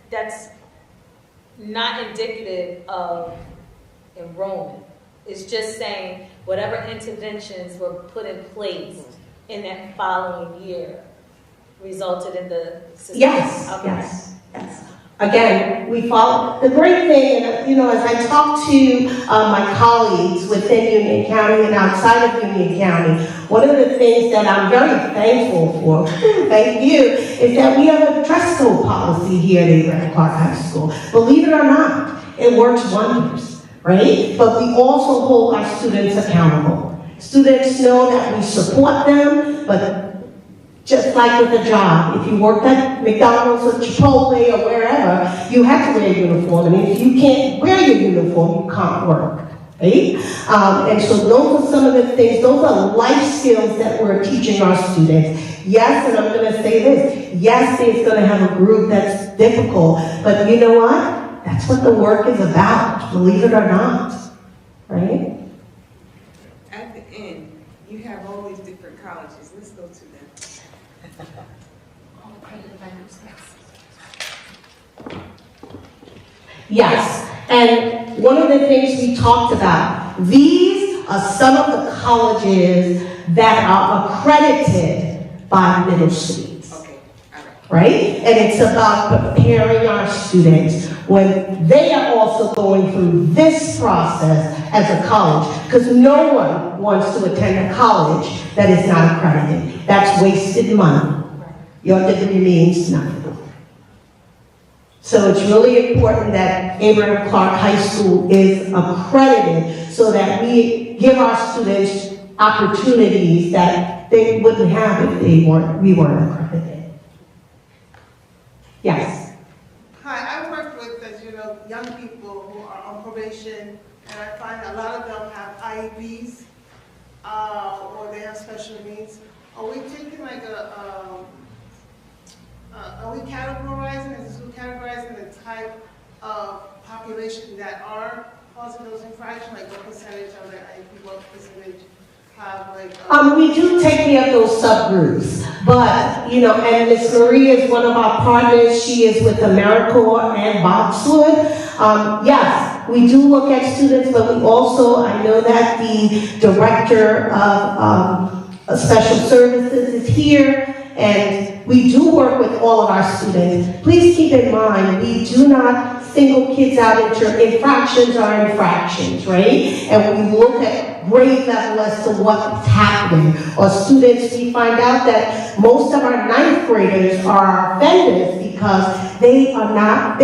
that's not indicative of enrollment. It's just saying whatever interventions were put in place in that following year resulted in the suspension. Yes, Okay. yes. Again, we follow, the great thing, and as I talk to my colleagues within Union County and outside of Union County, one of the things that I'm very thankful for, thank you, is that we have a dress code policy here at Abraham Clark High School. Believe it or not, it works wonders, right? But we also hold our students accountable. Students know that we support them, but just like with a job, if you worked at McDonald's or Chipotle or wherever, you have to wear a uniform. And if you can't wear your uniform, you can't work, right? And so those are some of the things, those are life skills that we're teaching our students. Yes, and I'm going to say this, yes, it's going to have a group that's difficult, but you know what? That's what the work is about, believe it or not, right? At the end, you have all these different colleges. Let's go to them. All accredited vendors, yes. Yes, and one of the things we talked about, these are some of the colleges that are accredited by Middle States. Okay, all right. Right? And it's about preparing our students when they are also going through this process as a college, because no one wants to attend a college that is not accredited. That's wasted money. Your degree means nothing. So it's really important that Abraham Clark High School is accredited so that we give our students opportunities that they wouldn't have if we weren't accredited. Yes. Hi, I work with, as you know, young people who are on probation, and I find a lot of them have IEPs, or they have special needs. Are we taking like are we categorizing, is the school categorizing the type of population that are causing those infractions, like what percentage of their IEP, what percentage have like? We do take care of those subgroups, but, you know, and Miss Marie is one of our partners. She is with AmeriCorps and Boxwood. Yes, we do look at students, but we also, I know that the director of special services is here, and we do work with all of our students. Please keep in mind, we do not single kids out into infractions are infractions, right? And we look at grade level as to what's happening. Or students, we find out that most of our ninth graders are offenders because they have not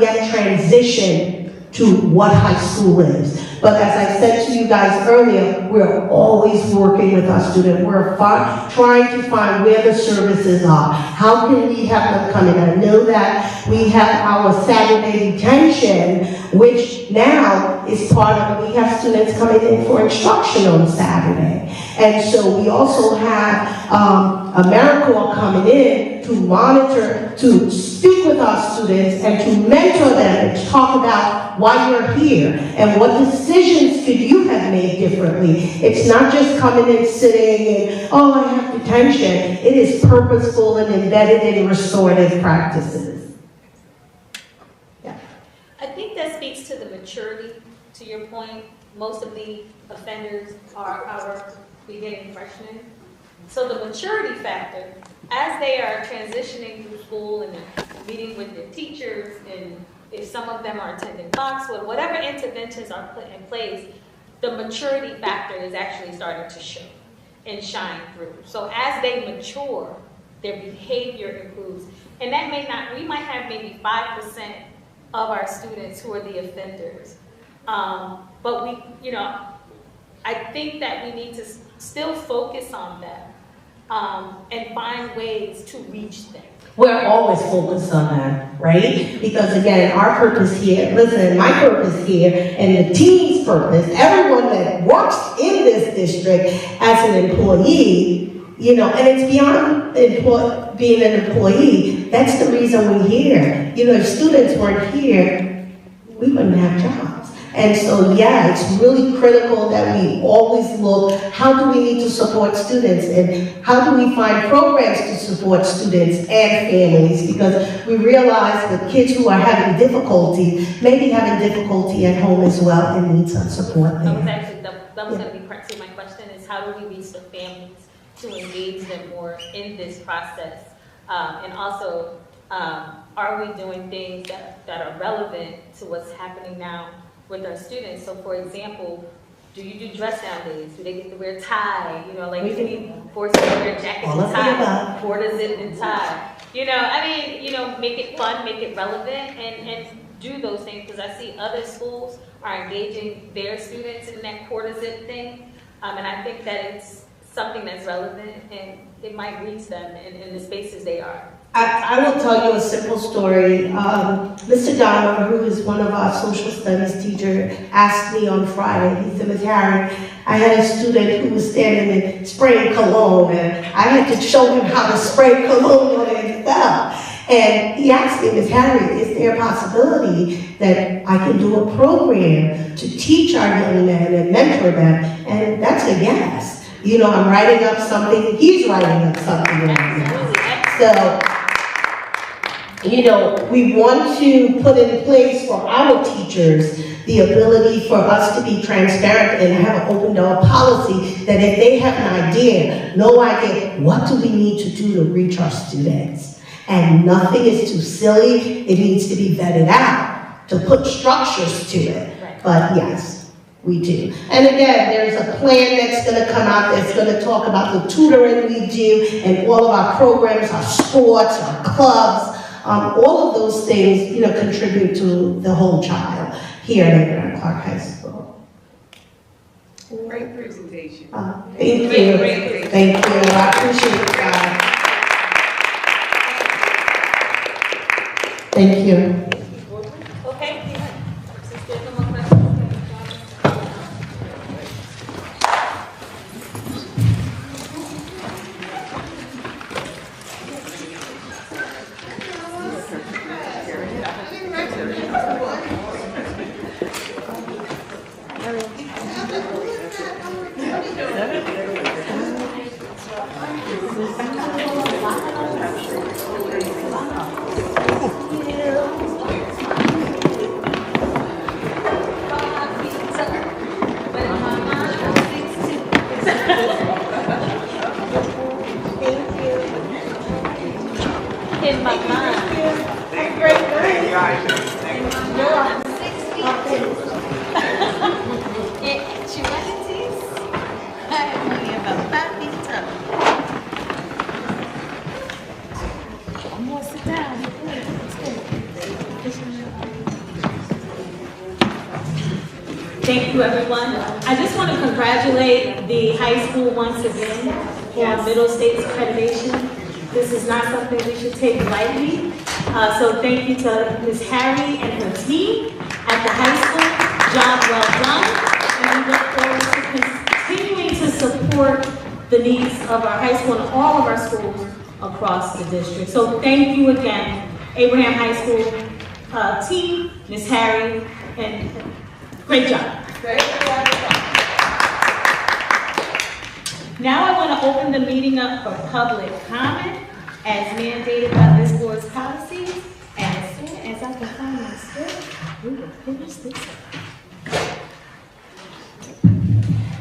yet transitioned to what high school is. But as I said to you guys earlier, we're always working with our students. We're trying to find where the services are. How can we have them come in? I know that we have our Saturday detention, which now is part of it. We have students coming in for instruction on Saturday. And so we also have AmeriCorps coming in to monitor, to speak with our students and to mentor them and to talk about why you're here and what decisions could you have made differently. It's not just coming and sitting and, oh, I have detention. It is purposeful and embedded in restorative practices. Yeah. I think that speaks to the maturity, to your point. Most of the offenders are our beginning freshmen. So the maturity factor, as they are transitioning through school and meeting with their teachers, and if some of them are attending Boxwood, whatever interventions are put in place, the maturity factor is actually starting to show and shine through. So as they mature, their behavior improves. And that we might have maybe 5% of our students who are the offenders. But we, you know, I think that we need to still focus on them and find ways to reach them. We're always focused on that, right? Because again, our purpose here, listen, my purpose here, and the team's purpose, everyone that works in this district as an employee, you know, and it's beyond being an employee. That's the reason we're here. You know, if students weren't here, we wouldn't have jobs. And so, yeah, it's really critical that we always look, how do we need to support students, and how do we find programs to support students and families, because we realize that kids who are having difficulty may be having difficulty at home as well and need some support there. That was going to be part two of my question, is how do we reach the families to engage them more in this process? And also, are we doing things that are relevant to what's happening now with our students? So for example, do you do dress down days? Do they get to wear tie? You know, like do we force them to wear jackets and tie, quarter zip and tie? You know, I mean, you know, make it fun, make it relevant, and do those things, because I see other schools are engaging their students in that quarter zip thing, and I think that it's something that's relevant and it might reach them in the spaces they are. I will tell you a simple story. Mr. Donna, who is one of our social studies teachers, asked me on Friday, he said, Ms. Harry, I had a student who was standing and spraying cologne, and I had to show him how to spray cologne on himself. And he asked me, Ms. Harry, is there a possibility that I can do a program to teach our young men and mentor them? And that's a yes. You know, I'm writing up something, he's writing up something right now. So, you know, we want to put in place for our teachers the ability for us to be transparent and have an open door policy that if they have an idea, no idea, what do we need to do to reach our students? And nothing is too silly, it needs to be vetted out to put structures to it. But yes, we do. And again, there's a plan that's going to come out that's going to talk about the tutoring we do and all of our programs, our sports, our clubs. All of those things, you know, contribute to the whole child here at Abraham Clark High School. Great presentation. Thank you. Thank you. I appreciate it, guys. Thank you. Okay. Since there's no more questions. In my mind. In actualities, I am only about 5 feet tall. I'm gonna sit down. Thank you, everyone. I just want to congratulate the high school once again on Middle States accreditation. This is not something we should take lightly. So thank you to Ms. Harry and her team at the high school. Job well done. And we look forward to continuing to support the needs of our high school and all of our schools across the district. So thank you again, Abraham High School team, Ms. Harry, and great job. Now I want to open the meeting up for public comment as mandated by this board's policies. And as soon as I can find my script, we will finish this up.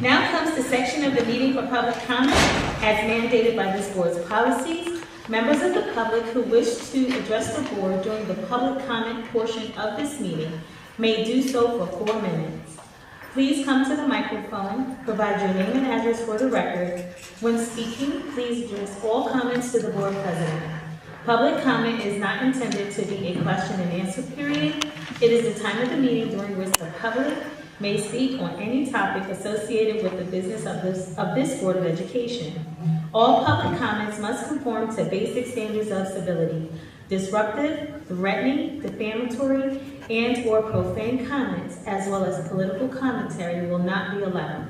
Now comes the section of the meeting for public comment as mandated by this board's policies. Members of the public who wish to address the board during the public comment portion of this meeting may do so for 4 minutes. Please come to the microphone, provide your name and address for the record. When speaking, please address all comments to the board president. Public comment is not intended to be a question and answer period. It is the time of the meeting during which the public may speak on any topic associated with the business of this Board of Education. All public comments must conform to basic standards of civility. Disruptive, threatening, defamatory, and/or profane comments, as well as political commentary, will not be allowed.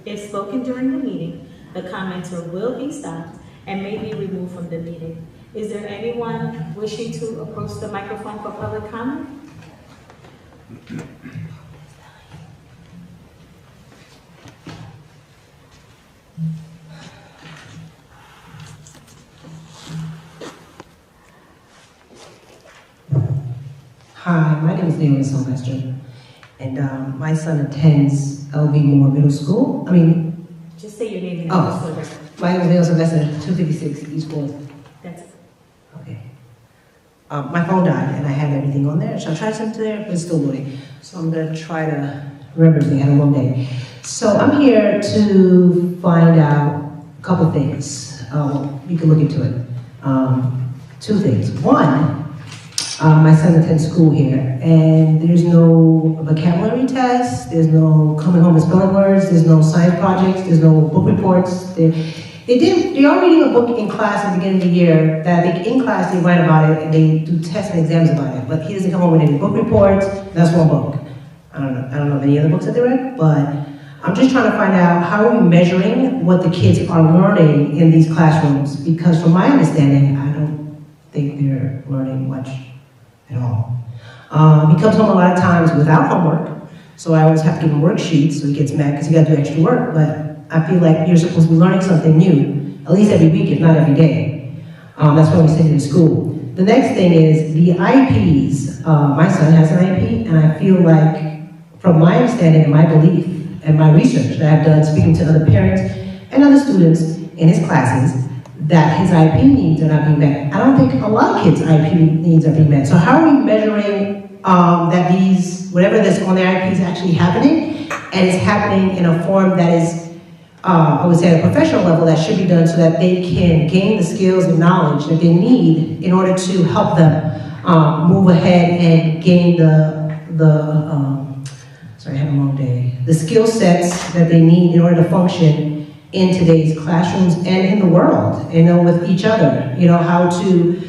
If spoken during the meeting, the commenter will be stopped and may be removed from the meeting. Is there anyone wishing to approach the microphone for public comment? Hi, my name is Naomi Sylvester, and my son attends LB Moore Middle School. Just say your name and address. My name is Naomi Sylvester, 256 East Fourth. That's it. Okay. My phone died, and I had everything on there. So I tried something there, but it's still loading. So I'm going to try to remember everything. I had a long day. So I'm here to find out a couple things. You can look into it. 2 things. One, my son attends school here, and there's no vocabulary test, there's no coming home and spelling words, there's no science projects, there's no book reports. They are reading a book in class at the beginning of the year that in class they write about it and they do tests and exams about it, but he doesn't come home with any book reports. That's one book. I don't know of any other books that they read, but I'm just trying to find out how are we measuring what the kids are learning in these classrooms, because from my understanding, I don't think they're learning much at all. He comes home a lot of times without homework, so I always have to give him worksheets, so he gets mad because he got to do extra work, but I feel like you're supposed to be learning something new, at least every week, if not every day. That's why we send you to school. The next thing is the IEPs. My son has an IEP, and I feel like, from my understanding and my belief and my research that I've done speaking to other parents and other students in his classes, that his IEP needs are not being met. I don't think a lot of kids' IEP needs are being met. So how are we measuring that these, whatever that's on their IEP is actually happening, and it's happening in a form that is, I would say at a professional level, that should be done so that they can gain the skills and knowledge that they need in order to help them move ahead and gain sorry, I had a long day. The skill sets that they need in order to function in today's classrooms and in the world, with each other. How to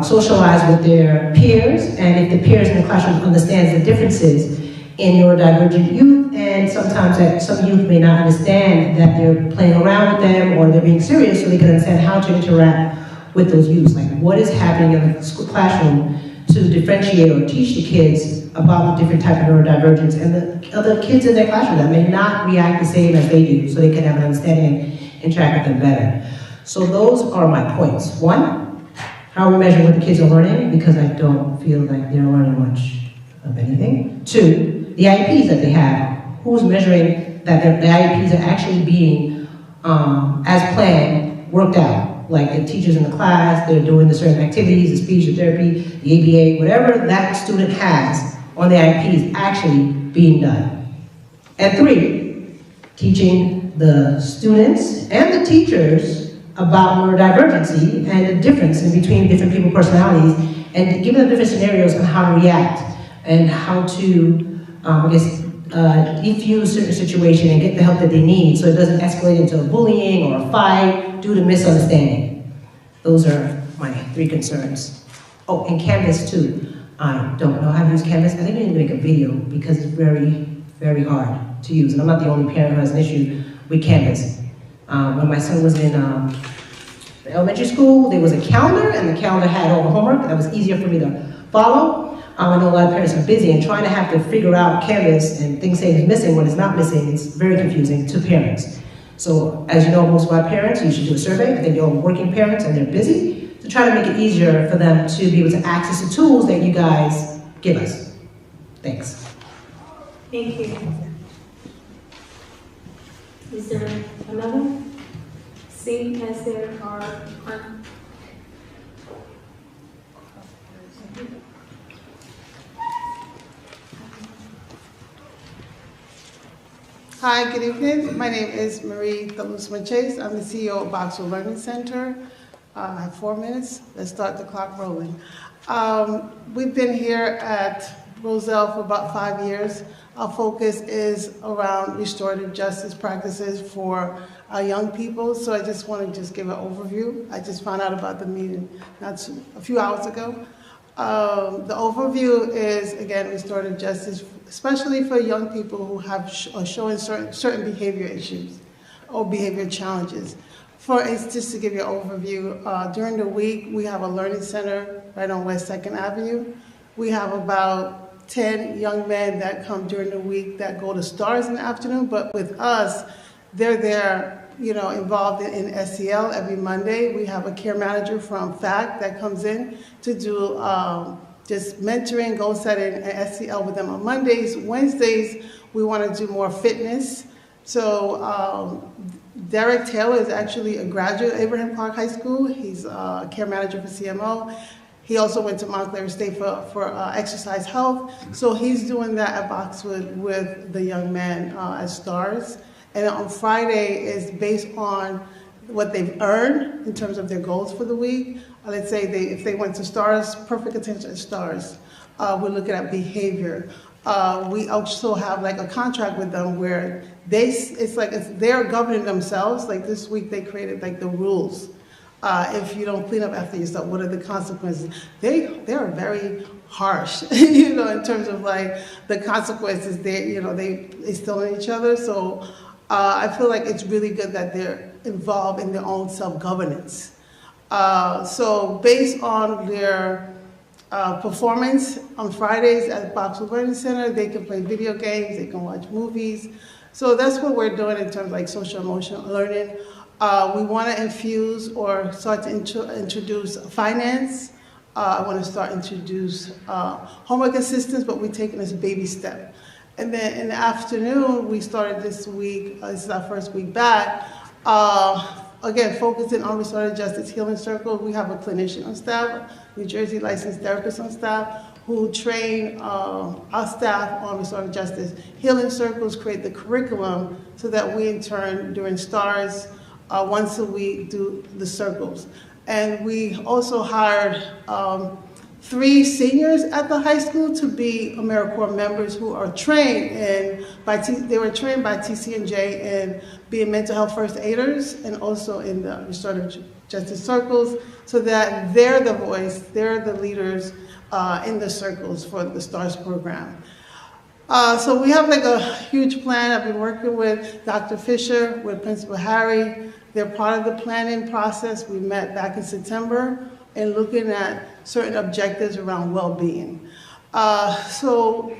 socialize with their peers, and if the peers in the classroom understands the differences in neurodivergent youth, and sometimes that some youth may not understand that they're playing around with them or they're being serious, so they can understand how to interact with those youths. Like, what is happening in the school classroom to differentiate or teach the kids about the different type of neurodivergence, and the other kids in their classroom that may not react the same as they do, so they can have an understanding and interact with them better. So those are my points. One, how are we measuring what the kids are learning? Because I don't feel like they're learning much of anything. Two, the IEPs that they have. Who's measuring that the IEPs are actually being, as planned, worked out? Like the teachers in the class, they're doing the certain activities, the speech, the therapy, the ABA, whatever that student has on the IEP is actually being done. And three, teaching the students and the teachers about neurodivergency and the difference in between different people's personalities, and giving them different scenarios on how to react and how to, defuse certain situation and get the help that they need so it doesn't escalate into a bullying or a fight due to misunderstanding. Those are my three concerns. Oh, and Canvas too. I don't know how to use Canvas. I think we need to make a video because it's very, very hard to use. And I'm not the only parent who has an issue with Canvas. When my son was in the elementary school, there was a calendar, and the calendar had all the homework. That was easier for me to follow. I know a lot of parents are busy, and trying to have to figure out Canvas and things saying it's missing when it's not missing, it's very confusing to parents. So, as you know, most of our parents, you should do a survey. I think you're working parents and they're busy, to try to make it easier for them to be able to access the tools that you guys give us. Thanks. Thank you. Is there another? See, as there are. Hi, good evening. My name is Marie Thalusma Chase. I'm the CEO of Boxwell Learning Center. I have 4 minutes. Let's start the clock rolling. We've been here at Roselle for about 5 years. Our focus is around restorative justice practices for our young people. So I just want to give an overview. I just found out about the meeting a few hours ago. The overview is, again, restorative justice, especially for young people who are showing certain behavior issues or behavior challenges. For instance, just to give you an overview, during the week, we have a learning center right on West 2nd Avenue. We have about 10 young men that come during the week that go to STARS in the afternoon, but with us, they're there, involved in SEL every Monday. We have a care manager from FACT that comes in to do just mentoring, goal setting, and SEL with them on Mondays. Wednesdays, we want to do more fitness. So Derek Taylor is actually a graduate of Abraham Clark High School. He's a care manager for CMO. He also went to Montclair State for exercise health. So he's doing that at Boxwood with the young men at STARS. And on Friday is based on what they've earned in terms of their goals for the week. Let's say if they went to STARS, perfect attention at STARS. We're looking at behavior. We also have like a contract with them where they're governing themselves. Like this week they created like the rules. If you don't clean up after yourself, what are the consequences? They are very harsh, in terms of like the consequences. They still in each other. So I feel like it's really good that they're involved in their own self-governance. So based on their performance on Fridays at Boxwood Learning Center, they can play video games, they can watch movies, So that's what we're doing in terms of like social emotional learning. We want to infuse or start to introduce finance. I want to start introduce homework assistance, but we're taking this baby step. And then in the afternoon, we started this week, this is our first week back, again, focusing on restorative justice healing circles. We have a clinician on staff, New Jersey licensed therapist on staff, who train our staff on restorative justice healing circles, create the curriculum so that we in turn, during STARS, once a week do the circles. And we also hired 3 seniors at the high school to be AmeriCorps members who are trained they were trained by TCNJ in being mental health first aiders and also in the restorative justice circles, so that they're the voice, they're the leaders in the circles for the STARS program. So we have like a huge plan. I've been working with Dr. Fisher, with Principal Harry. They're part of the planning process. We met back in September and looking at certain objectives around well-being. So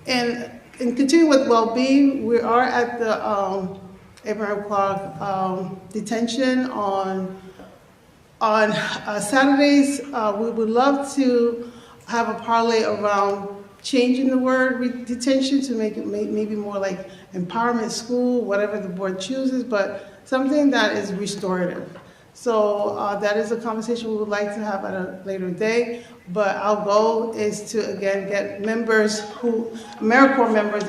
in continuing with well-being, we are at the Abraham Clark detention on Saturdays. We would love to have a parlay around changing the word detention to make it maybe more like empowerment school, whatever the board chooses, but something that is restorative. So that is a conversation we would like to have at a later day, but our goal is to, again, get members AmeriCorps members,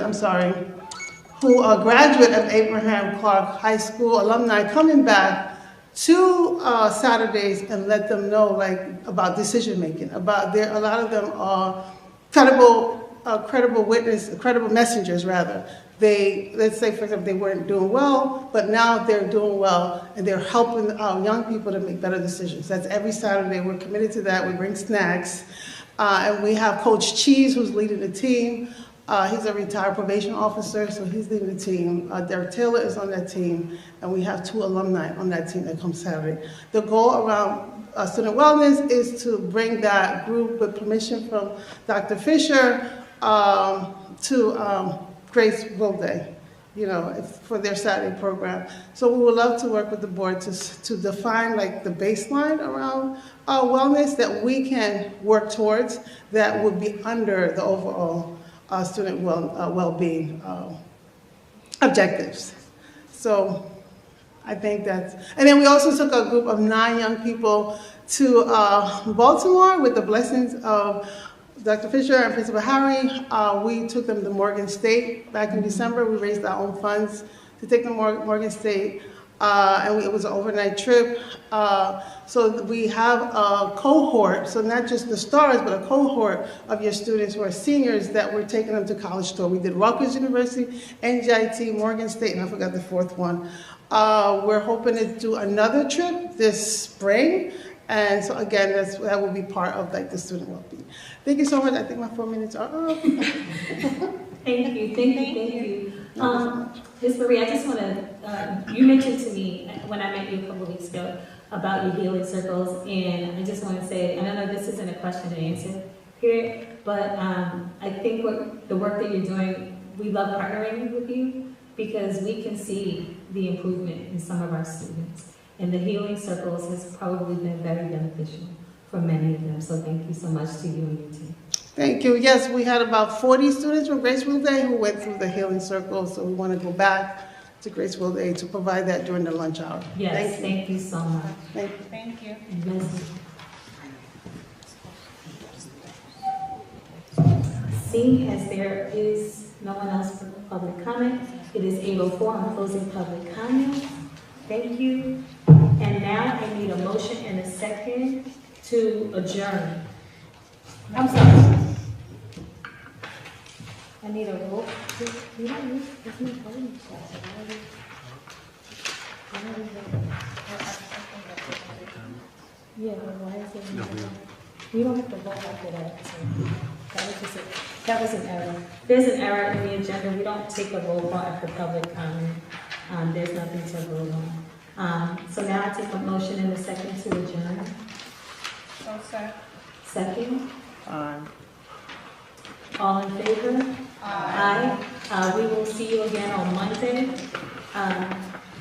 who are graduate of Abraham Clark High School alumni coming back to Saturdays and let them know about decision making, a lot of them are credible messengers rather. Let's say, for example, they weren't doing well, but now they're doing well, and they're helping young people to make better decisions. That's every Saturday. We're committed to that. We bring snacks. And we have Coach Cheese, who's leading the team. He's a retired probation officer, so he's leading the team. Derek Taylor is on that team, and we have 2 alumni on that team that come Saturday. The goal around student wellness is to bring that group, with permission from Dr. Fisher, to Grace Will Day, for their Saturday program. So we would love to work with the board to define the baseline around wellness that we can work towards that would be under the overall student well-being objectives. So I think and then we also took a group of 9 young people to Baltimore with the blessings of Dr. Fisher and Principal Harry. We took them to Morgan State back in December. We raised our own funds to take them to Morgan State, and it was an overnight trip. So we have a cohort, so not just the STARS, but a cohort of your students who are seniors that we're taking them to college tour. We did Rutgers University, NJIT, Morgan State, and I forgot the 4th one. We're hoping to do another trip this spring. And so again, that will be part of the student well-being. Thank you so much. I think my 4 minutes are up. Thank you. Ms. Marie, I just want to, you mentioned to me when I met you a couple of weeks ago about your healing circles, and I just want to say, and I know this isn't a question and answer here, but I think the work that you're doing, we love partnering with you because we can see the improvement in some of our students. And the healing circles has probably been very beneficial for many of them. So thank you so much to you and your team. Thank you. Yes, we had about 40 students from Grace Will Day who went through the healing circle. So we want to go back to Grace Will Day to provide that during the lunch hour. Yes, thank you so much. Thank you. Thank you. Seeing as there is no one else for public comment, it is 8:04. I'm closing public comment. Thank you. And now I need a motion and a second to adjourn. I'm sorry. I need a roll. You don't need, there's no voting. Yeah, but why is it? You don't have to vote after that. So that was an error. There's an error in the agenda. We don't take a roll call after public comment. There's nothing to vote on. So now I take a motion and a second to adjourn. Second? All in favor? Aye. We will see you again on Monday. Wednesday.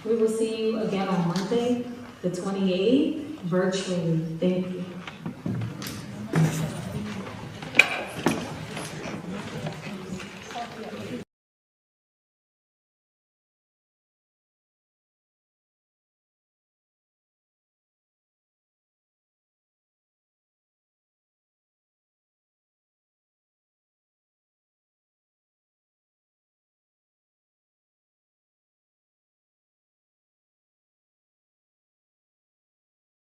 We will see you again on Monday, the 28th, virtually. Thank you.